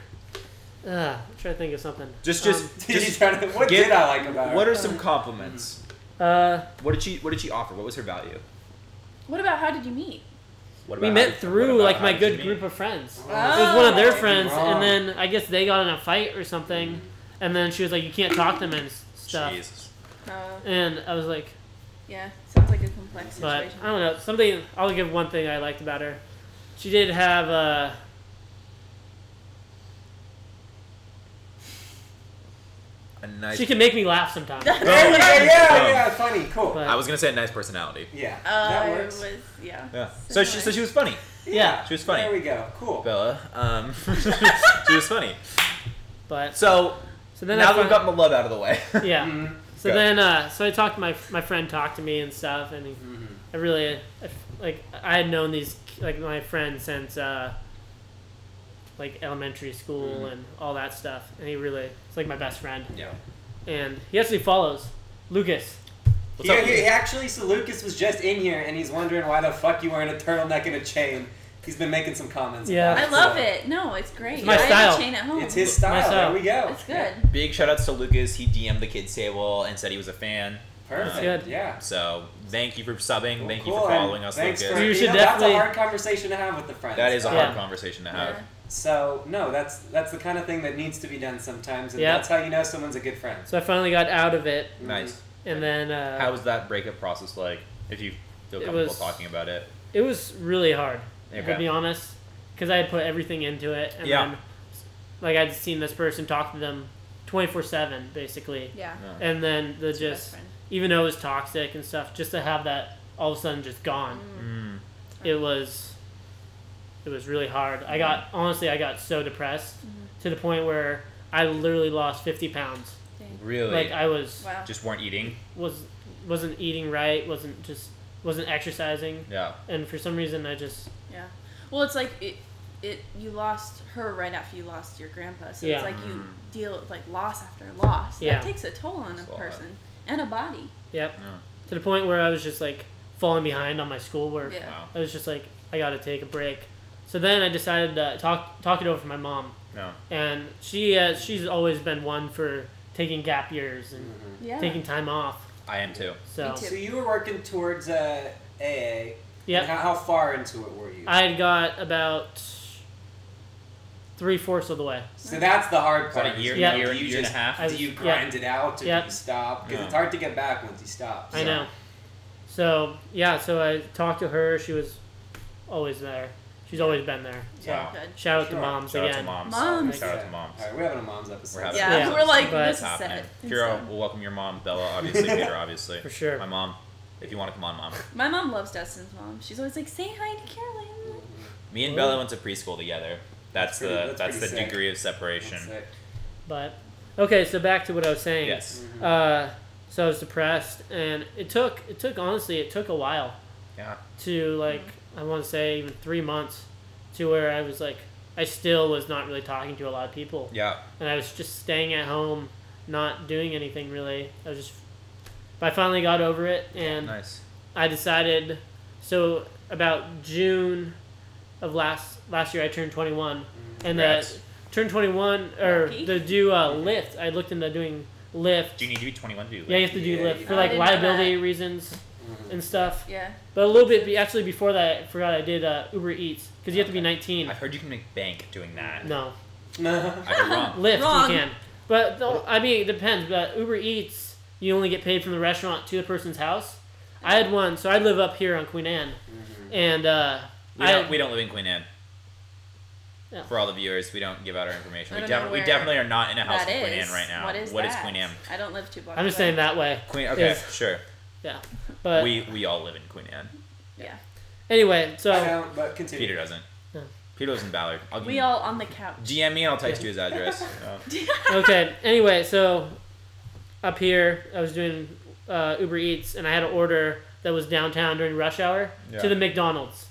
S3: I'm trying to think of something.
S4: What did I like about her?
S1: What are some compliments? What did she offer? What was her value?
S2: What about how did you meet?
S3: We met through like my good group of friends. It was one of their friends, and then I guess they got in a fight or something, and then she was like, "You can't talk to them and stuff."
S1: Jesus.
S3: And I was like,
S2: "Yeah, sounds like a complex situation."
S3: But I don't know. Something I'll give one thing I liked about her. She did have
S1: a nice.
S3: She can make me laugh sometimes.
S4: Yeah, funny, cool.
S1: But I was gonna say a nice personality.
S4: Yeah, that works.
S1: So she was funny.
S3: Yeah,
S1: she was funny.
S4: There we go. Cool.
S1: Bella. She was funny.
S3: But
S1: so then now we've gotten the love out of the way.
S3: Yeah. So then, so I talked to my friend talked to me and stuff, and I had known these like my friends since like elementary school and all that stuff, and it's like my best friend.
S1: Yeah.
S3: And he actually follows Lucas.
S4: He actually, so Lucas was just in here, and he's wondering why the fuck you wearing a turtleneck and a chain. He's been making some comments.
S3: Yeah,
S2: I love it. No, it's great.
S3: It's my style.
S2: I have a chain at home.
S4: It's his style. There we go.
S2: It's good.
S1: Big shout outs to Lucas. He DM'd the kids table and said he was a fan.
S4: Perfect.
S3: That's good.
S4: Yeah.
S1: So thank you for subbing.
S4: Well,
S1: thank you for following us, Lucas.
S3: You should
S4: that's
S3: definitely.
S4: a hard conversation to have with the friends.
S1: That is a hard conversation to have.
S2: Yeah.
S4: So no, that's the kind of thing that needs to be done sometimes, and that's how you know someone's a good friend.
S3: So I finally got out of it.
S1: Nice.
S3: And then.
S1: How was that breakup process like? If you feel comfortable talking about it.
S3: It was really hard. To be honest, because I had put everything into it, and then like I'd seen this person talk to them 24/7 basically.
S2: Yeah.
S3: And then even though it was toxic and stuff, just to have that all of a sudden just gone, it was really hard. I got so depressed to the point where I literally lost 50 pounds.
S2: Dang.
S1: Really?
S3: Like I was
S1: just weren't eating.
S3: Wasn't eating right. Wasn't exercising.
S1: Yeah.
S3: And for some reason I just.
S2: Yeah. Well, it's like you lost her right after you lost your grandpa, so it's like you deal with like loss after loss.
S3: Yeah.
S2: That takes a toll on a person and a body.
S3: Yep. Yeah. To the point where I was just like falling behind on my schoolwork.
S2: Yeah.
S1: Wow.
S3: I was just like, I got to take a break. So then I decided to talk it over with my mom.
S1: No.
S3: And she's always been one for taking gap years and taking time off.
S1: I am too.
S3: So
S4: you were working towards AA.
S3: Yeah.
S4: How far into it were you?
S3: I had got about 3/4 of the way.
S4: So that's the hard part.
S1: About a year and a half.
S4: Do you grind it out or do you stop? Because it's hard to get back once you stop.
S3: I know. So I talked to her. She was always there. She's always been there. So shout out to moms again.
S1: Shout out to moms.
S4: All right, we're having a mom's episode.
S2: We're like, this is
S1: happening. Kiril, we'll welcome your mom, Bella, obviously, Peter, obviously.
S3: For sure.
S1: My mom, if you want to come on, Mom.
S2: My mom loves Dustin's mom. She's always like, say hi to Carolyn.
S1: Me and Bella went to preschool together. That's the degree of separation.
S3: But okay, so back to what I was saying.
S1: Yes.
S3: So I was depressed, and it took a while.
S1: Yeah.
S3: To I want to say even 3 months, to where I was like, I still was not really talking to a lot of people.
S1: Yeah.
S3: And I was just staying at home, not doing anything really. But I finally got over it, and
S1: nice.
S3: I decided. So about June of last year, I turned 21, and turned 21 or to do Lyft. I looked into doing Lyft.
S1: Do you need to be 21 to do Lyft?
S3: Yeah, you have to do Lyft for liability reasons and stuff.
S2: Yeah.
S3: But a little bit actually before that, I forgot I did Uber Eats because you have to be 19.
S1: I've heard you can make bank doing that.
S3: No.
S1: I heard wrong.
S3: Lyft you can, but I mean it depends. But Uber Eats, you only get paid from the restaurant to the person's house. I had one, so I live up here on Queen Anne, and
S1: we don't live in Queen Anne.
S3: Yeah.
S1: For all the viewers, we don't give out our information. We definitely are not in a house in Queen Anne right now.
S2: What is
S1: Queen Anne?
S2: I don't live 2 blocks.
S3: I'm just saying that way.
S1: Okay, sure.
S3: Yeah, but
S1: we all live in Queen Anne.
S2: Yeah.
S3: Anyway, so
S4: I don't, but continue.
S1: Peter doesn't.
S3: No.
S1: Peter lives in Ballard.
S2: We all on the couch.
S1: DM me and I'll text you his address.
S3: Okay. Anyway, so up here, I was doing Uber Eats, and I had an order that was downtown during rush hour to the McDonald's.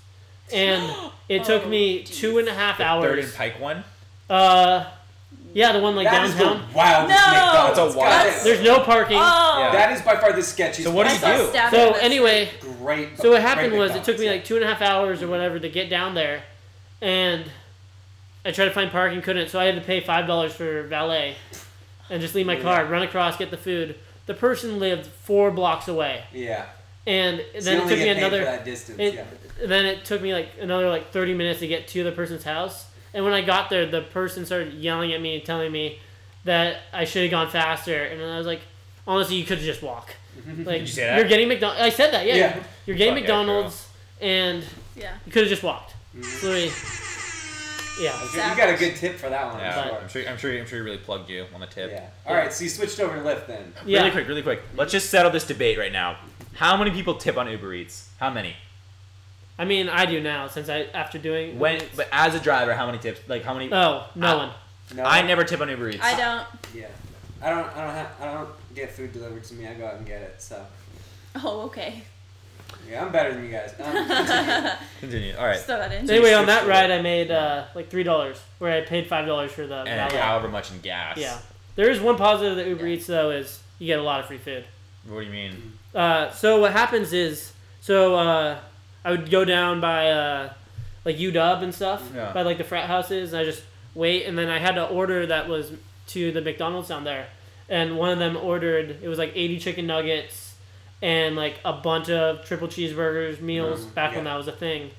S3: And it took me 2.5 hours.
S1: Third and Pike one?
S3: Yeah, the one downtown.
S4: Wow,
S1: that's a wild.
S3: There's no parking.
S2: Oh.
S4: That is by far the sketchiest.
S1: So what do you do?
S3: So anyway,
S4: great.
S3: So what happened was it took me 2.5 hours or whatever to get down there, and I tried to find parking, couldn't. So I had to pay $5 for valet, and just leave my car, run across, get the food. The person lived 4 blocks away.
S4: Yeah.
S3: And then it took me another.
S4: For that distance,
S3: Then it took me another 30 minutes to get to the person's house. And when I got there, the person started yelling at me and telling me that I should have gone faster. And then I was like, honestly, you could just walk.
S1: Did you say that?
S3: You're getting McDonald's. I said that, yeah. You're getting McDonald's, and you could have just walked. Literally. Yeah.
S4: You got a good tip for that one.
S1: Yeah, I'm sure he really plugged you on the tip.
S4: Yeah. All right, so you switched over to Lyft then.
S3: Yeah.
S1: Really quick. Let's just settle this debate right now. How many people tip on Uber Eats? How many?
S3: I mean, I do now after doing.
S1: But as a driver, how many tips? How many?
S3: Oh, no one.
S4: No.
S1: I never tip on Uber Eats.
S2: I don't.
S4: Yeah. I don't get food delivered to me. I go out and get it. So.
S2: Oh, okay.
S4: Yeah, I'm better than you guys.
S1: Continue. All right.
S2: Throw that in.
S3: So anyway, on that ride, I made $3, where I paid $5 for the.
S1: And however much in gas.
S3: Yeah. There is one positive that Uber Eats though is you get a lot of free food.
S1: What do you mean?
S3: So what happens is, I would go down by UW and stuff, by the frat houses, and I just wait, and then I had an order that was to the McDonald's down there, and one of them ordered, it was 80 chicken nuggets and a bunch of triple cheeseburgers meals back when that was a thing.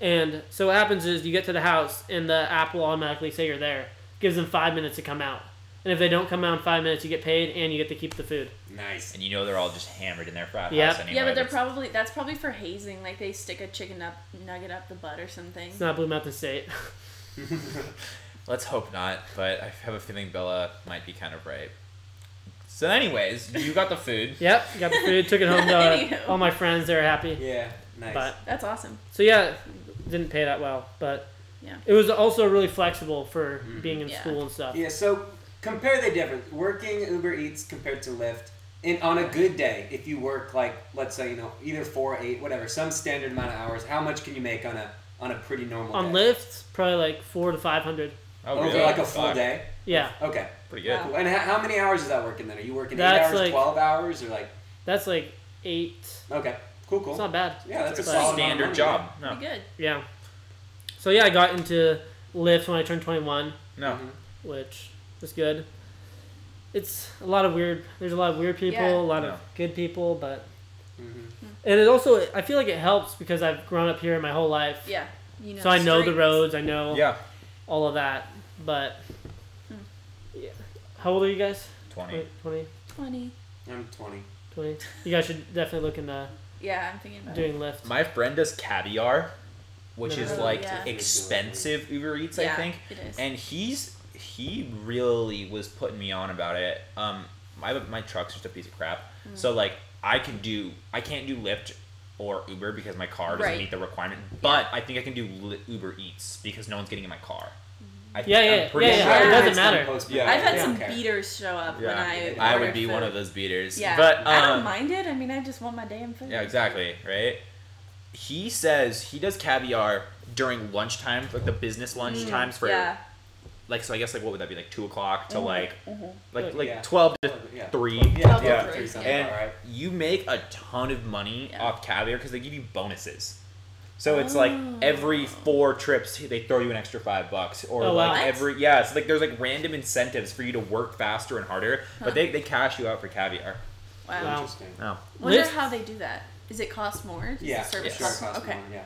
S3: And so what happens is you get to the house and the app will automatically say you're there. Gives them 5 minutes to come out. And if they don't come out in 5 minutes, you get paid and you get to keep the food.
S4: Nice.
S1: And they're all just hammered in their frat house anyway.
S2: Yeah, but that's probably for hazing. They stick a chicken nugget up the butt or something.
S3: It's not Blue Mountain State.
S1: Let's hope not, but I have a feeling Bella might be kind of right. So anyways, you got the food.
S3: Yep, got the food, took it home to all my friends. They were happy.
S4: Yeah, nice.
S3: But,
S2: that's awesome.
S3: So yeah, didn't pay that well, but it was also really flexible for being in school and stuff.
S4: Yeah, so compare the difference. Working Uber Eats compared to Lyft. On a good day, if you work let's say either 4, 8, whatever, some standard amount of hours, how much can you make on a pretty normal day?
S3: On Lyft, probably $400 to $500.
S1: Oh,
S4: over
S1: really?
S4: a full day?
S3: Yeah.
S4: Okay.
S1: Pretty good.
S4: Cool. And how many hours is that working then? Are you working 8 hours, 12 hours, or
S3: That's 8.
S4: Okay. Cool.
S3: It's not bad.
S4: Yeah, that's a
S1: solid standard job.
S2: No. Pretty good.
S3: Yeah. So yeah, I got into Lyft when I turned 21.
S1: No.
S3: Which was good. It's a lot of weird. There's a lot of weird people, a lot of good people, but. And it also, I feel like it helps because I've grown up here my whole life.
S2: Yeah.
S3: So I know the roads. I know. All of that, but. Yeah. How old are you guys?
S1: 20.
S3: 20.
S4: I'm 20.
S3: 20. You guys should definitely look into.
S2: Yeah, I'm thinking about
S3: doing Lyft.
S1: My friend does caviar. which is like expensive Uber Eats, I think.
S2: It is.
S1: And he really was putting me on about it. My truck's just a piece of crap. So like I can't do Lyft or Uber because my car doesn't meet the requirement. But I think I can do Uber Eats because no one's getting in my car. I'm pretty sure.
S3: It doesn't matter.
S2: I've had some beaters show up when I
S1: would be one of those beaters.
S2: Yeah.
S1: But
S2: I don't mind it. I mean, I just want my damn food.
S1: Yeah, exactly. Right. He says he does caviar during lunchtime, like the business lunch times for like, so I guess like what would that be, like 2 o'clock to like 12 to 3. And you make a ton of money off caviar because they give you bonuses. So it's like every 4 trips they throw you an extra $5, or so like there's like random incentives for you to work faster and harder, but they cash you out for caviar.
S2: Wow.
S4: Interesting.
S1: Oh.
S2: Wonder how they do that. Does it cost more? Does
S4: the
S2: service
S4: cost more?
S2: Okay.
S4: Yeah.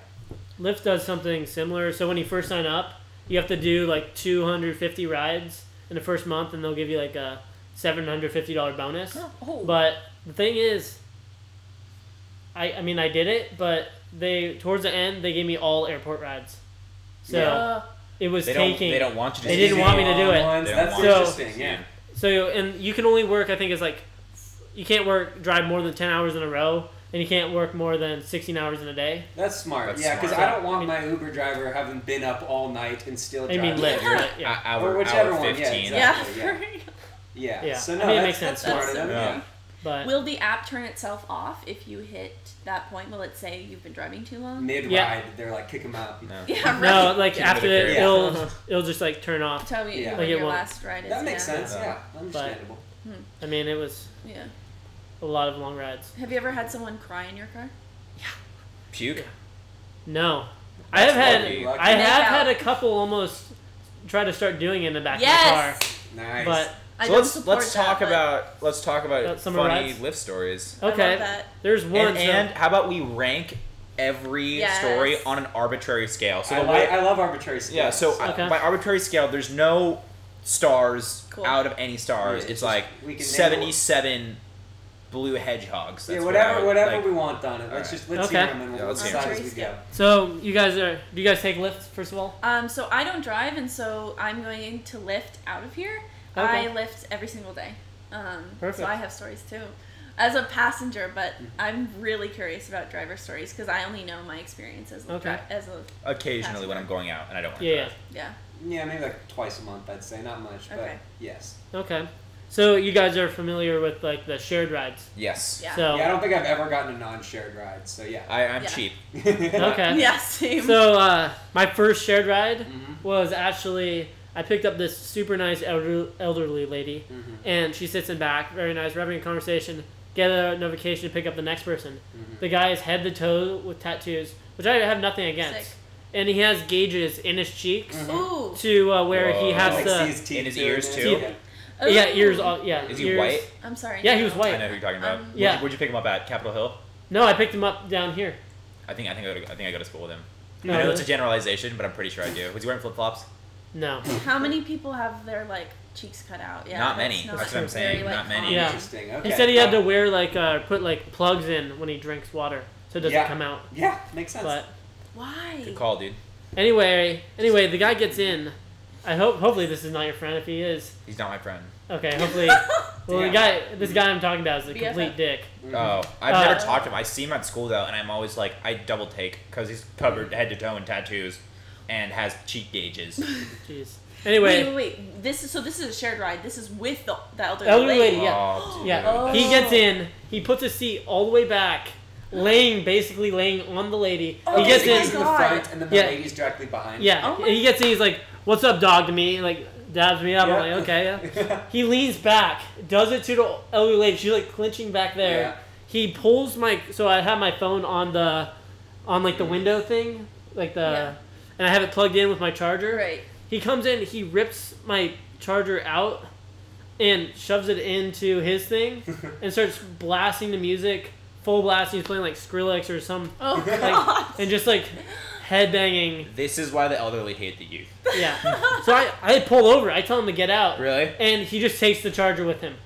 S3: Lyft does something similar. So when you first sign up, you have to do like 250 rides in the first month, and they'll give you like a $750 bonus.
S2: Oh.
S3: But the thing is, I mean I did it, but towards the end they gave me all airport rides. So it was
S1: they don't want you to.
S3: They didn't want me to do it.
S4: That's interesting. Yeah.
S3: So and you can only work, I think it's like, you can't drive more than 10 hours in a row, and you can't work more than 16 hours in a day.
S4: That's smart. Because I don't want my Uber driver having been up all night and still driving.
S3: I mean, Lyft,
S4: or whichever
S1: hour
S4: one.
S1: 15.
S4: Yeah. So no,
S3: it makes sense.
S4: That's smart of them.
S3: But
S2: will the app turn itself off if you hit that point? Will it say you've been driving too long?
S4: Mid-ride, they're like, kick them out.
S1: No.
S2: Yeah, right.
S3: No, like after it'll just like turn off.
S2: Tell me
S3: like
S2: your last ride is.
S4: That makes sense. Yeah, understandable.
S3: I mean, it was a lot of long rides.
S2: Have you ever had someone cry in your car?
S1: Yeah. Puke?
S3: Yeah. No. I have had a couple almost try to start doing it in the back of the car.
S4: Nice.
S3: But
S1: so let's talk about funny
S3: rides?
S1: Lyft stories.
S3: Okay. There's one.
S1: And how about we rank every story on an arbitrary scale? So
S4: I love arbitrary scales.
S1: Yeah. So by arbitrary scale, there's no stars out of any stars. It's like 77 blue hedgehogs. That's
S4: whatever we want on it. Let's hear them and we'll decide as we go.
S3: So do you guys take Lyft first of all?
S2: So I don't drive, and so I'm going to Lyft out of here.
S3: Okay.
S2: I Lyft every single day.
S3: Perfect.
S2: So I have stories too, as a passenger. But I'm really curious about driver stories because I only know my experience as
S1: occasionally
S2: passenger.
S1: when I'm going out and I don't want to drive.
S4: Yeah, maybe like twice a month. I'd say not much, but yes.
S3: Okay. So you guys are familiar with like the shared rides?
S1: Yes.
S2: Yeah.
S3: So,
S4: I don't think I've ever gotten a non-shared ride. So yeah.
S1: I'm cheap.
S3: Okay.
S2: Yeah, same.
S3: So my first shared ride was actually, I picked up this super nice elderly lady, and she sits in back, very nice. We're having a conversation. Get a notification to pick up the next person. The guy is head to toe with tattoos, which I have nothing against.
S2: Sick.
S3: And he has gauges in his cheeks to where he has to
S1: in his ears too.
S3: Yeah, ears.
S1: Is he white?
S2: I'm sorry.
S3: Yeah, he was white.
S1: I know who you're talking about. Where'd you pick him up at? Capitol Hill?
S3: No, I picked him up down here.
S1: I think I go to school with him.
S3: No,
S1: I know it's a generalization, but I'm pretty sure I do. Was he wearing flip flops?
S3: No.
S2: How many people have their like cheeks cut out? Yeah,
S1: not many. That's what I'm saying. Not many.
S3: Yeah.
S4: Interesting. Okay.
S3: He said he had to wear like put like plugs in when he drinks water so it doesn't come out.
S4: Yeah, makes sense.
S3: But
S2: why?
S1: Good call, dude.
S3: Anyway, the guy gets in. Hopefully this is not your friend. If he is,
S1: he's not my friend.
S3: Okay, hopefully. Well, this guy I'm talking about is a complete dick.
S1: Oh, I've never talked to him. I see him at school though, and I'm always like, I double take because he's covered head to toe in tattoos, and has cheek gauges.
S3: Jeez. Anyway.
S2: Wait. This is a shared ride. This is with the elderly
S3: lady.
S2: lady.
S3: Yeah. Oh. He gets in. He puts his seat all the way back, basically laying on the lady.
S4: Oh,
S3: he gets in.
S4: He's in the front, and then the lady's directly behind.
S3: Yeah. He gets in. He's like, "What's up, dog?" to me, like dabs me up. I'm like, "Okay." Yeah. He leans back, does it to the elderly lady. She's like clinching back there. Yeah. He pulls so I have my phone on the window thing, and I have it plugged in with my charger.
S2: Right.
S3: He comes in, he rips my charger out and shoves it into his thing and starts blasting the music, full blast. He's playing like Skrillex or some, and just like headbanging.
S1: This is why the elderly hate the youth.
S3: Yeah. So I pull over. I tell him to get out.
S1: Really?
S3: And he just takes the charger with him.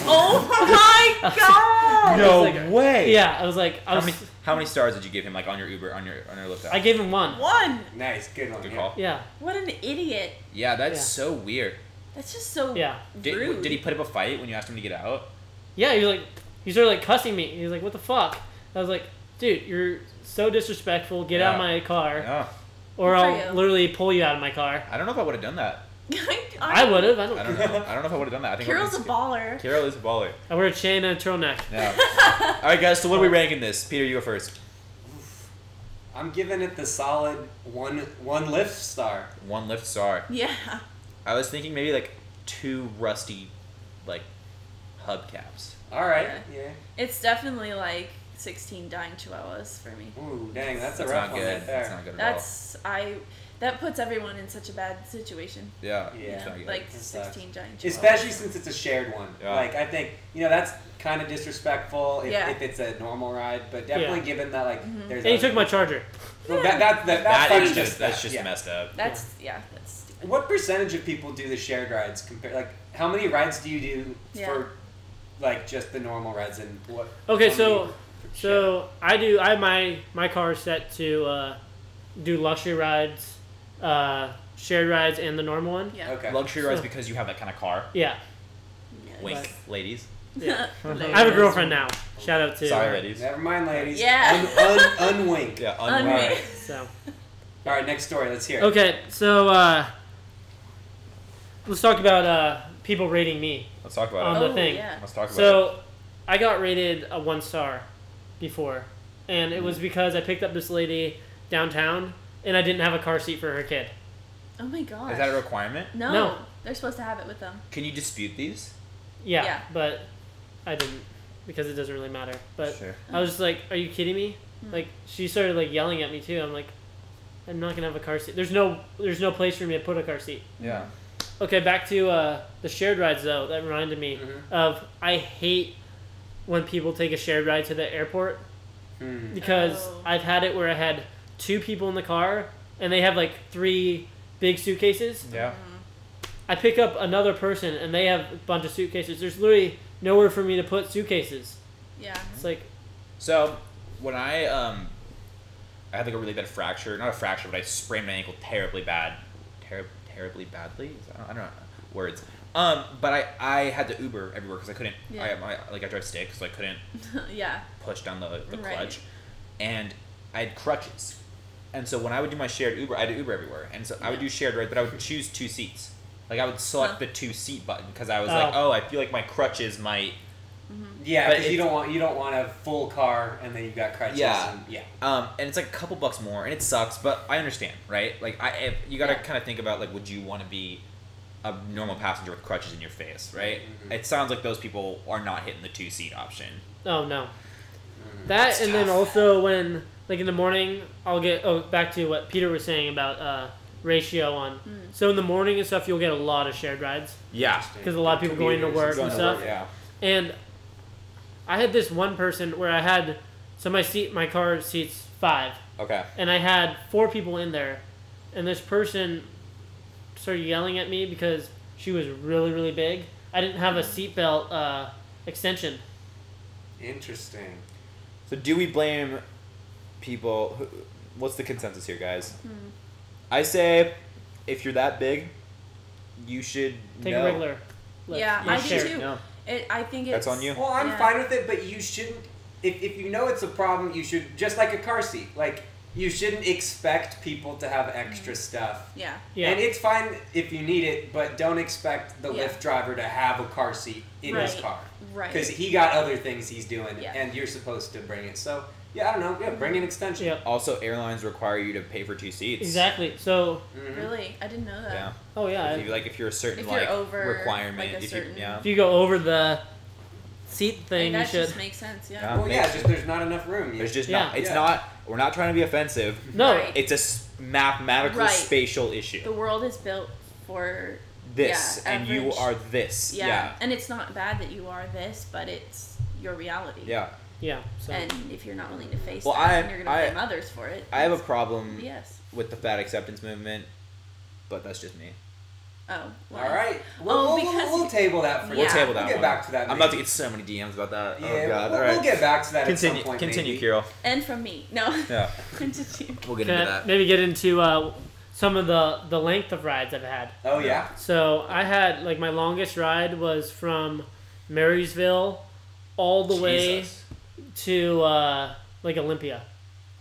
S2: Oh my god!
S1: No
S3: like,
S1: way.
S3: Yeah, I was like,
S1: how many stars did you give him, like, on your Uber, on your Lyft app?
S3: I gave him 1.
S2: 1.
S4: Nice, good one.
S1: Good call.
S3: Yeah.
S2: What an idiot.
S1: Yeah, that's so weird.
S2: That's just so
S1: rude. Did he put up a fight when you asked him to get out?
S3: Yeah, he started like cussing me. He was like, "What the fuck?" I was like, "Dude, you're so disrespectful. Get out of my car, or I'll literally pull you out of my car."
S1: I don't know if I would have done that.
S3: I would have. I don't
S1: know. I don't know if I would have done that. I think
S2: Kiril's a baller.
S1: Kiril is a baller.
S3: I wear a chain and a turtleneck.
S1: Yeah. All right, guys. So what are we ranking this? Peter, you go first.
S4: I'm giving it the solid one Lyft star.
S1: 1 Lyft star.
S2: Yeah.
S1: I was thinking maybe like 2 rusty, like, hubcaps.
S4: All right. Yeah.
S2: It's definitely like 16 dying chihuahuas for me.
S4: Ooh, dang, that's a rough one right there.
S1: That's not good at all.
S2: That puts everyone in such a bad situation.
S1: Yeah.
S2: Like 16 giant chihuahuas.
S4: Especially since it's a shared one.
S1: Yeah.
S4: Like, I think, that's kind of disrespectful if it's a normal ride, but definitely given that, like, there's...
S3: And he took my charger.
S4: Well, that's just
S1: messed up.
S2: That's stupid.
S4: What percentage of people do the shared rides compared? Like, how many rides do you do for, like, just the normal rides and what?
S3: Okay, so I have my car set to do luxury rides, shared rides, and the normal one.
S2: Yeah.
S4: Okay.
S1: Luxury rides because you have that kind of car.
S3: Yeah.
S1: Wink, ladies.
S3: Yeah. I have a girlfriend now. Shout out to.
S1: Sorry, ladies.
S4: Never mind, ladies.
S2: Yeah.
S4: Unwink.
S1: Yeah, unwink.
S3: So.
S4: All right, next story. Let's hear it.
S3: Okay, so let's talk about people rating me.
S1: Let's talk about
S3: on the thing.
S2: Yeah.
S1: Let's talk about it.
S3: So, I got rated a 1 star before, and it was because I picked up this lady downtown, and I didn't have a car seat for her kid.
S2: Oh my god.
S1: Is that a requirement?
S2: No. They're supposed to have it with them.
S1: Can you dispute these?
S3: Yeah, but I didn't because it doesn't really matter. But
S1: sure.
S3: I was just like, "Are you kidding me?" Like she started like yelling at me too. I'm like, "I'm not gonna have a car seat. There's no place for me to put a car seat."
S1: Yeah.
S3: Okay, back to the shared rides though. That reminded me of I hate when people take a shared ride to the airport because I've had it where I had 2 people in the car and they have like 3 big suitcases.
S1: Yeah.
S3: I pick up another person and they have a bunch of suitcases. There's literally nowhere for me to put suitcases.
S2: Yeah.
S3: It's like...
S1: So, when I had like a really bad fracture. Not a fracture, but I sprained my ankle terribly bad. Terribly badly? I don't know. Words. But I had to Uber everywhere because I couldn't... I drive stick, so I couldn't push down the clutch. And I had crutches. And so when I would do my shared Uber, I had to Uber everywhere. And so I would do shared rides, but I would choose 2 seats. Like, I would select the 2 seat button because I was like, I feel like my crutches might...
S4: Yeah, because you don't want a full car and then you've got crutches.
S1: Yeah.
S4: And
S1: and it's like a couple bucks more, and it sucks, but I understand, right? Like, you gotta kind of think about, like, would you want to be a normal passenger with crutches in your face, right? Mm-hmm. It sounds like those people are not hitting the 2-seat option.
S3: Oh, no. That, and then also when, like, in the morning, I'll get... Oh, back to what Peter was saying about... ratio on. So in the morning and stuff, you'll get a lot of shared rides.
S1: Yeah.
S3: Because a lot of people going to work and stuff. And I had this one person where I had... So my car seats 5.
S1: Okay.
S3: And I had 4 people in there. And this person started yelling at me because she was really, really big. I didn't have a seatbelt extension.
S4: Interesting.
S1: So do we blame people... What's the consensus here, guys? I say, if you're that big, you should
S3: take a regular.
S2: Yeah, I do too.
S1: No.
S2: I think it's...
S1: That's on you.
S4: Well, I'm fine with it, but you shouldn't... If you know it's a problem, you should... Just like a car seat. Like, you shouldn't expect people to have extra stuff.
S2: Yeah.
S4: And it's fine if you need it, but don't expect the Lyft driver to have a car seat in his car.
S2: Right.
S4: Because he got other things he's doing, and you're supposed to bring it. So... Yeah, I don't know. Yeah, bring an extension.
S3: Yep.
S1: Also, airlines require you to pay for 2 seats.
S3: Exactly. So.
S2: Really, I didn't know that.
S1: Yeah.
S3: Oh yeah.
S1: If you're a certain
S2: over,
S1: requirement,
S2: like
S1: if
S3: you go over the seat thing,
S2: that
S3: you should.
S2: Just makes sense. Yeah.
S4: Well, just there's not enough room.
S1: There's just not. It's not. We're not trying to be offensive.
S3: No.
S2: Right.
S1: It's a mathematical spatial issue.
S2: The world is built for
S1: this, and you are this. Yeah.
S2: And it's not bad that you are this, but it's your reality.
S1: Yeah.
S3: Yeah. So.
S2: And if you're not willing to face that, and you're going to blame others for it.
S1: I have a problem
S2: Yes.
S1: with the fat acceptance movement, but that's just me.
S2: Oh.
S4: Well. All right. We'll table that for now.
S1: We'll table that.
S4: We'll get back to that.
S1: I'm about to get so many DMs about that.
S4: Yeah,
S1: oh God.
S4: We'll get back to that
S1: Continue,
S4: at some point.
S1: Continue, Kiril.
S2: And from me. No.
S1: Yeah.
S2: Continue.
S1: We'll get into that.
S3: Maybe get into some of the length of rides I've had.
S4: Oh, yeah?
S3: So I had, like, my longest ride was from Marysville all the way to, like, Olympia.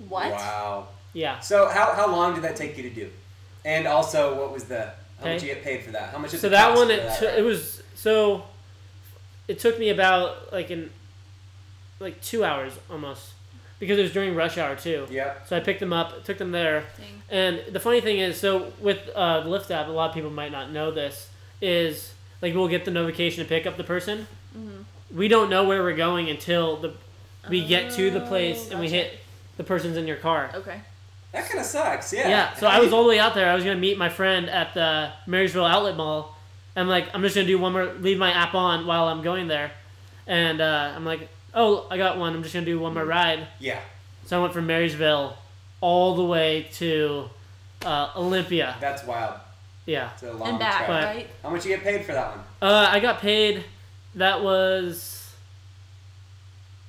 S2: What?
S4: Wow.
S3: Yeah.
S4: So how long did that take you to do? And also, what was how much you get paid for that? How much?
S3: So that one, it was it took me about like 2 hours almost, because it was during rush hour too.
S4: Yeah.
S3: So I picked them up, took them there.
S2: Dang.
S3: And the funny thing is, so with the Lyft app, a lot of people might not know this, is like we'll get the notification to pick up the person. Mm-hmm. We don't know where we're going until we get to the place and we hit the person's in your car.
S2: Okay.
S4: That kind of sucks, yeah.
S3: Yeah, so I was all the way out there. I was going to meet my friend at the Marysville Outlet Mall. I'm like, I'm just going to do one more, leave my app on while I'm going there. And I'm like, oh, I got one. I'm just going to do one more ride.
S4: Yeah.
S3: So I went from Marysville all the way to Olympia.
S4: That's wild.
S3: Yeah.
S4: It's a long
S2: and back,
S4: trip.
S2: right?
S4: How much you get paid for that one?
S3: I got paid, that was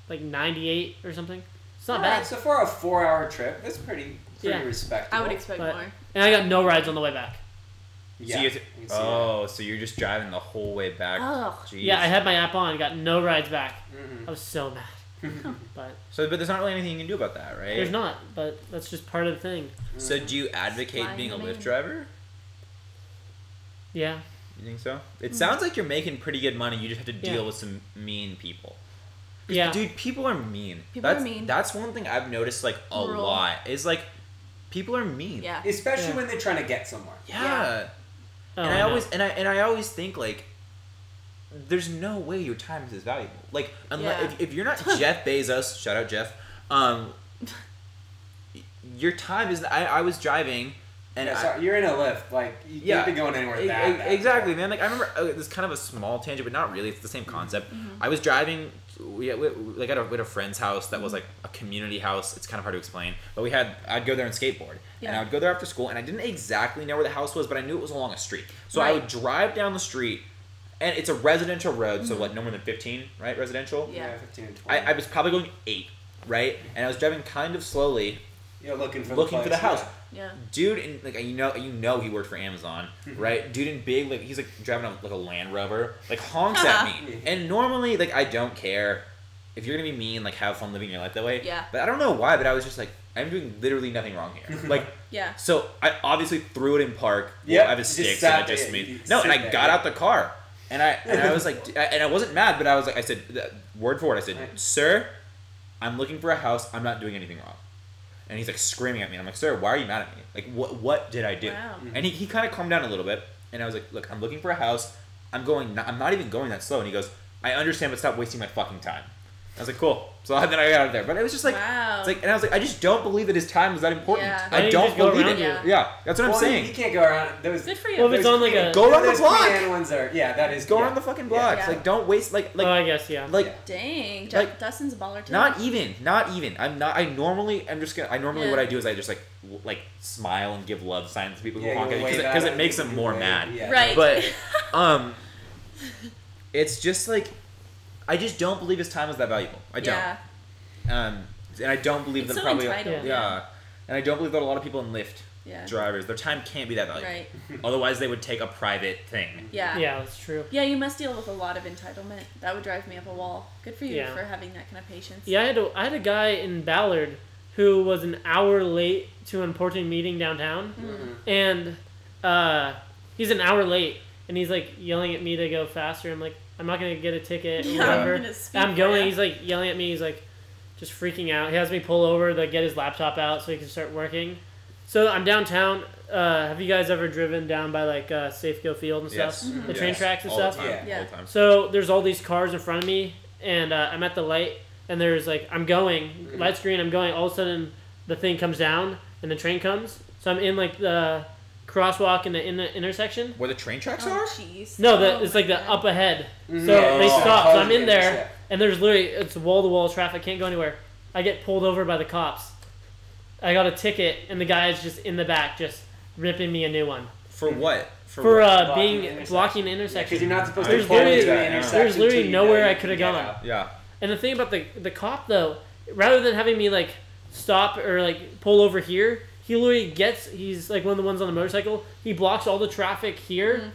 S3: like 98 or something. It's not bad.
S4: So for a 4-hour trip, that's pretty respectable.
S2: I would expect more.
S3: And I got no rides on the way back.
S4: Yeah.
S1: So you're just driving the whole way back.
S2: Oh.
S1: Jeez.
S3: Yeah, I had my app on, got no rides back. Mm-hmm. I was so mad. But
S1: there's not really anything you can do about that, right?
S3: There's not, but that's just part of the thing.
S1: So do you advocate being a Lyft driver?
S3: Yeah.
S1: You think so? It sounds like you're making pretty good money. You just have to deal with some mean people.
S3: Yeah.
S1: Dude, people are mean.
S2: People are mean.
S1: That's one thing I've noticed like a lot. Is like people are mean.
S2: Yeah.
S4: Especially when they're trying to get somewhere.
S1: Yeah.
S3: Oh,
S1: and I always think like there's no way your time is valuable. Like unless if you're not Jeff Bezos, shout out Jeff, your time is I was driving and
S4: sorry, you're in a Lyft, like you can't be going anywhere that
S1: exactly, man. Like I remember this kind of a small tangent, but not really. It's the same concept. Mm-hmm. I was driving. We had a friend's house that was like a community house. It's kind of hard to explain, but I'd go there and skateboard, and I would go there after school, and I didn't exactly know where the house was, but I knew it was along a street. So I would drive down the street, and it's a residential road, so like no more than 15, right? Residential.
S2: Yeah,
S4: 15 and 20.
S1: I was probably going 8, right? And I was driving kind of slowly.
S4: Yeah, looking for
S1: the house.
S2: Yeah.
S1: Dude, and like you know he worked for Amazon, right? Dude in big, like he's like driving like a Land Rover, like honks at me. And normally, like I don't care if you're gonna be mean, like have fun living your life that way.
S2: Yeah.
S1: But I don't know why, but I was just like, I'm doing literally nothing wrong here. Like.
S2: Yeah.
S1: So I obviously threw it in park.
S4: Yeah.
S1: I have a stick, so I just made. No, and I got out the car, and I was like, and I wasn't mad, but I was like, I said, word for word, I said, sir, I'm looking for a house. I'm not doing anything wrong. And he's like screaming at me. And I'm like, sir, why are you mad at me? Like, what did I do?
S2: Wow.
S1: And he kind of calmed down a little bit. And I was like, look, I'm looking for a house. I'm not even going that slow. And he goes, I understand, but stop wasting my fucking time. I was like, cool. So then I got out of there. But it was just like, it's like, and I was like, I just don't believe that his time was that important.
S2: Yeah.
S1: I don't believe it.
S2: Yeah.
S1: That's what I'm saying.
S4: You can't go around.
S2: Good for you.
S3: Well, if it's on like a...
S1: Go around the block.
S4: That is...
S1: Go around the fucking blocks.
S2: Yeah.
S1: Like, don't waste, like...
S3: Oh, I guess, yeah.
S1: Like...
S2: Dang.
S1: Like,
S2: Dustin's a baller too.
S1: Not even. I normally what I do is I just like smile and give love signs to people who honk at me because it makes them more mad.
S2: Yeah. Right.
S1: But, it's just like, I just don't believe his time is that valuable. I don't.
S2: Yeah.
S1: And I don't believe that
S2: so
S1: probably...
S2: entitled.
S1: Yeah. And I don't believe that a lot of people in Lyft
S2: Yeah.
S1: drivers, their time can't be that valuable.
S2: Right.
S1: Otherwise, they would take a private thing.
S2: Yeah.
S3: Yeah, that's true.
S2: Yeah, you must deal with a lot of entitlement. That would drive me up a wall. Good for you for having that kind of patience.
S3: Yeah, I had a guy in Ballard who was an hour late to an important meeting downtown, and he's an hour late, and he's like yelling at me to go faster. I'm like, I'm not gonna get a ticket or whatever. I'm going. He's like yelling at me. He's like just freaking out. He has me pull over to get his laptop out so he can start working. So I'm downtown. Have you guys ever driven down by like Safeco Field and stuff?
S1: Yes.
S3: The train tracks and
S1: all
S3: stuff?
S1: The time.
S2: Yeah.
S1: All the time.
S3: So there's all these cars in front of me, and I'm at the light, and there's like, I'm going, light's green, I'm going, all of a sudden the thing comes down, and the train comes. So I'm in like the crosswalk in the intersection.
S1: Where the train tracks are?
S2: Jeez.
S3: No, it's like the up ahead. So they stop, so I'm in there, and there's literally, it's wall-to-wall traffic, can't go anywhere. I get pulled over by the cops. I got a ticket, and the guy is just in the back, just ripping me a new one.
S1: For what?
S3: For blocking the intersection.
S4: Because you're not supposed to pull into the intersection.
S3: There's literally nowhere I could have gone.
S1: Out. Yeah.
S3: And the thing about the cop though, rather than having me like stop or like pull over here, he literally he's like one of the ones on the motorcycle. He blocks all the traffic here. Mm-hmm.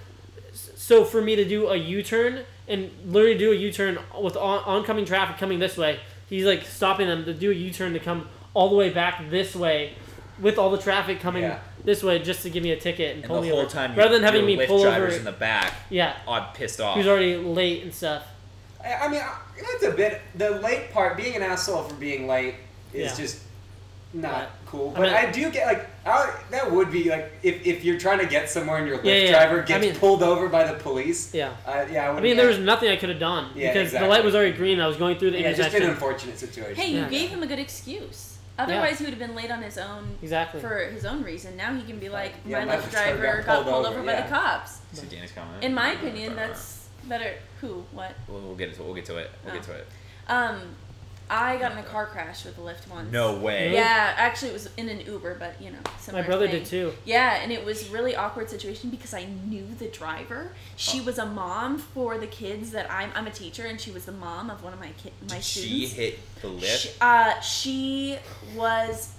S3: So for me to do a U-turn and literally do a U-turn with oncoming traffic coming this way, he's like stopping them to do a U-turn to come all the way back this way with all the traffic coming this way just to give me a ticket and pull me over.
S1: The whole time
S3: rather than having me pull over
S1: in the back.
S3: Yeah.
S1: I'm pissed off.
S3: He's already late and stuff.
S4: I mean, that's a bit... The late part, being an asshole for being late is just not cool. But I do get, like... that would be, like, if you're trying to get somewhere and your Lyft driver gets pulled over by the police.
S3: Yeah. There was nothing I could have done. Because the light was already green. I was going through the intersection.
S4: It's just an unfortunate situation.
S2: Hey, you gave him a good excuse. Otherwise, he would have been late on his own for his own reason. Now he can be like, my Lyft driver got pulled over by the cops.
S1: See Danny's comment.
S2: In my opinion, that's better. Who? What?
S1: We'll get to it.
S2: I got in a car crash with a Lyft once.
S1: No way.
S2: Yeah, actually it was in an Uber, but similar
S3: my brother
S2: thing.
S3: did too.
S2: Yeah, and it was really awkward situation because I knew the driver. She was a mom for the kids that I'm a teacher, and she was the mom of one of my students.
S1: She hit the Lyft?
S2: She was.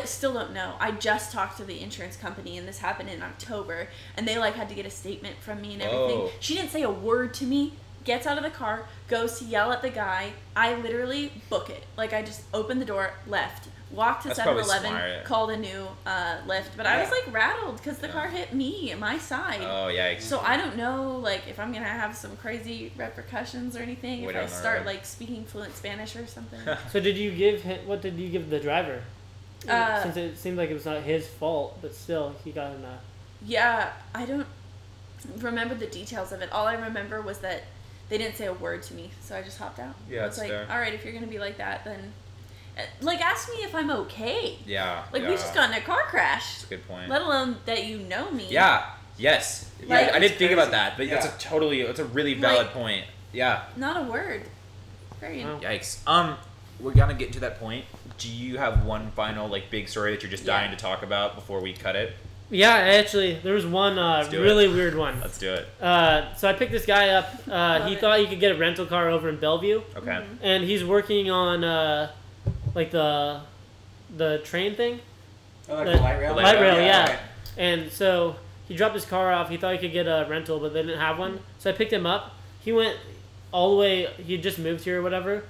S2: Still don't know. I just talked to the insurance company, and this happened in October, and they had to get a statement from me and everything. Oh. She didn't say a word to me. Gets out of the car, goes to yell at the guy. I literally book it. I just opened the door, left, walked to 7-Eleven, called a new Lyft. But I was rattled because the car hit me, my side.
S1: Oh yeah.
S2: So I don't know if I'm gonna have some crazy repercussions or anything if I start speaking fluent Spanish or something.
S3: So what did you give the driver? Since it seemed like it was not his fault, but still he got in a.
S2: Yeah, I don't remember the details of it. All I remember was that they didn't say a word to me, so I just hopped out.
S1: Yeah, it's
S2: fair. All right, if you're gonna be like that, then ask me if I'm okay.
S1: Yeah.
S2: We just got in a car crash.
S1: That's a good point.
S2: Let alone that you know me.
S1: Yeah. Yes. I didn't think about that, but that's a really valid point. Yeah.
S2: Not a word. Very.
S1: Yikes. We're gonna get to that point. Do you have one final big story that you're just dying to talk about before we cut it?
S3: Yeah, actually, there was one really weird one.
S1: Let's do it.
S3: So I picked this guy up. He thought he could get a rental car over in Bellevue.
S1: Okay. Mm-hmm.
S3: And he's working on the train thing.
S4: Oh, the light rail?
S3: Light rail, yeah. Okay. And so he dropped his car off. He thought he could get a rental, but they didn't have one. So I picked him up. He went all the way. He had just moved here or whatever.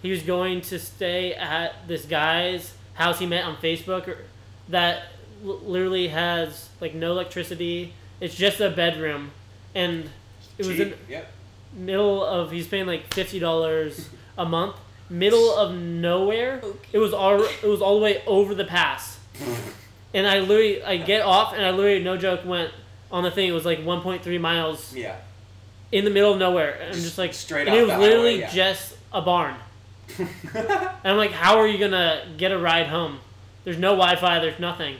S3: He was going to stay at this guy's house he met on Facebook that literally has no electricity. It's just a bedroom, and it was in middle of. He's paying $50 a month, middle of nowhere. Okay. It was all the way over the pass, and I get off and I literally, no joke, went on the thing. It was 1.3 miles.
S4: Yeah.
S3: In the middle of nowhere, and just
S4: straight
S3: and
S4: off
S3: it was literally just a barn. And I'm like, how are you gonna get a ride home? There's no Wi-Fi. There's nothing.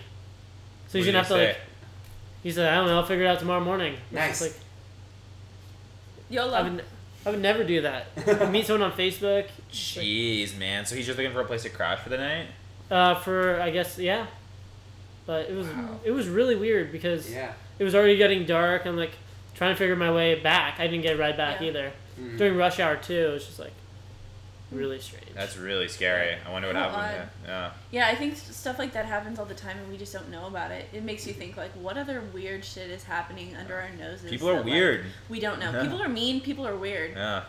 S3: So he's gonna have to he said, I don't know, I'll figure it out tomorrow morning.
S4: Nice.
S2: YOLO.
S3: I would never do that. Meet someone on Facebook.
S1: Jeez, man. So he's just looking for a place to crash for the night?
S3: I guess, yeah. But it was really weird because it was already getting dark. I'm trying to figure my way back. I didn't get a ride back either. Mm-hmm. During rush hour too, it was just really strange.
S1: That's really scary. I wonder what happened.
S2: Yeah, I think stuff like that happens all the time and we just don't know about it. It makes you think what other weird shit is happening under our noses.
S1: People are weird.
S2: We don't know. People are mean. People are weird.
S1: Yeah.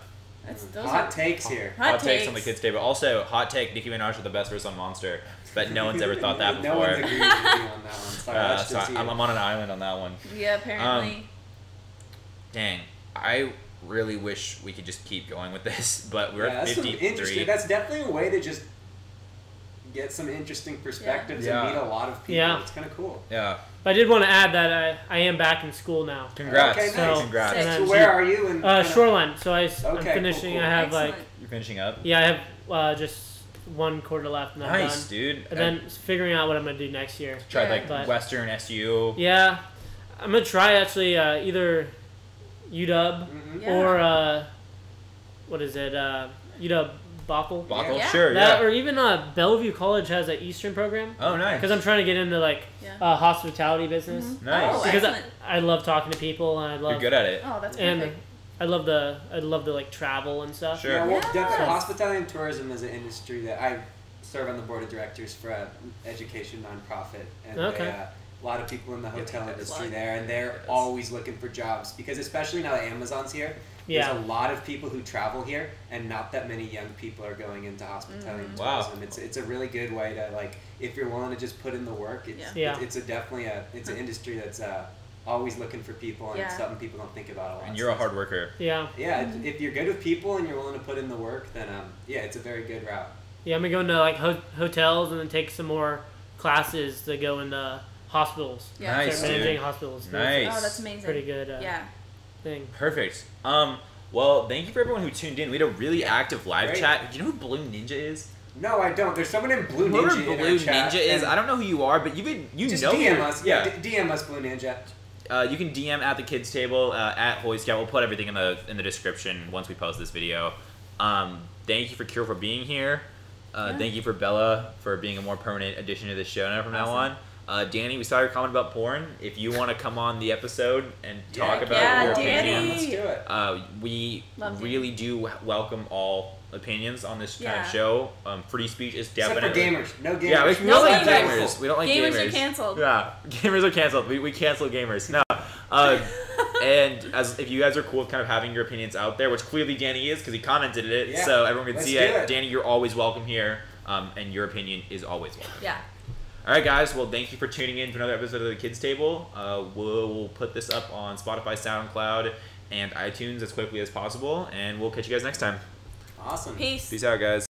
S4: Hot takes here.
S2: Hot
S1: takes on the kids' day, but also hot take: Nicki Minaj is the best verse on Monster. But no one's ever thought that before.
S4: No one's agreed with you on that one. Sorry,
S1: I'm on an island on that one.
S2: Yeah, apparently.
S1: Dang, I really wish we could just keep going with this, but we're at 53.
S4: That's definitely a way to just get some interesting perspectives and meet a lot of people. Yeah. It's kind of cool.
S1: Yeah.
S3: But I did want to add that I am back in school now.
S1: Congrats.
S4: Okay, nice.
S3: So,
S1: congrats.
S4: So where are you?
S3: Shoreline. So I'm finishing.
S4: Cool.
S3: I have
S1: You're finishing up?
S3: Yeah, I have just one quarter left and I'm done.
S1: Dude.
S3: And then figuring out what I'm going to do next year.
S1: Try Western SU.
S3: Yeah. I'm going to try actually either UW or UW Bockle.
S1: Bockle, yeah. Sure, yeah.
S3: Or even Bellevue College has an Eastern program.
S1: Oh, nice.
S3: Because I'm trying to get into like hospitality business.
S1: Mm-hmm. Nice.
S2: Oh,
S3: because I love talking to people and I love.
S1: You're good at it.
S2: Oh, that's perfect.
S3: And I love the like travel and stuff.
S4: Sure. Yeah, well, definitely hospitality and tourism is an industry that I serve on the board of directors for an education nonprofit, and a lot of people in the hotel industry there, and they're always looking for jobs because especially now that Amazon's here, there's a lot of people who travel here, and not that many young people are going into hospitality and tourism. It's a really good way to like if you're willing to just put in the work. It's definitely an industry that's always looking for people and something people don't think about a lot.
S1: And you're a hard worker.
S3: Yeah.
S4: Yeah. If you're good with people and you're willing to put in the work, then it's a very good route.
S3: Yeah, I'm gonna go into like hotels and then take some more classes to go into hospitals.
S2: Yeah.
S1: Nice,
S3: start managing hospitals.
S1: Nice.
S2: Oh, that's amazing.
S3: Pretty good. Thing.
S1: Perfect. Well, thank you for everyone who tuned in. We had a really active live chat. Do you know who Blue Ninja is?
S4: No, I don't. There's someone named Blue Ninja.
S1: Whoever Blue Ninja is, I don't know who you are, but you
S4: just
S1: know
S4: DM us. Yeah, DM us, Blue Ninja.
S1: You can DM at the kids table at Holy Scout. We'll put everything in the description once we post this video. Thank you for Kiril for being here. Thank you for Bella for being a more permanent addition to the show from now on. Danny, we saw your comment about porn. If you want to come on the episode and talk about your opinion,
S4: let's do it.
S1: We really do welcome all opinions on this kind of show. Free speech is definitely...
S4: Except for gamers. No gamers.
S1: Yeah, we don't like gamers. We don't like gamers.
S2: Gamers are canceled.
S1: Yeah, gamers are canceled. We cancel gamers. No. And if you guys are cool with kind of having your opinions out there, which clearly Danny is because he commented it, so everyone can see it. Danny, you're always welcome here, and your opinion is always welcome.
S2: Yeah.
S1: All right, guys. Well, thank you for tuning in to another episode of the Kids Table. We'll put this up on Spotify, SoundCloud, and iTunes as quickly as possible, and we'll catch you guys next time.
S4: Awesome.
S2: Peace.
S1: Peace out, guys.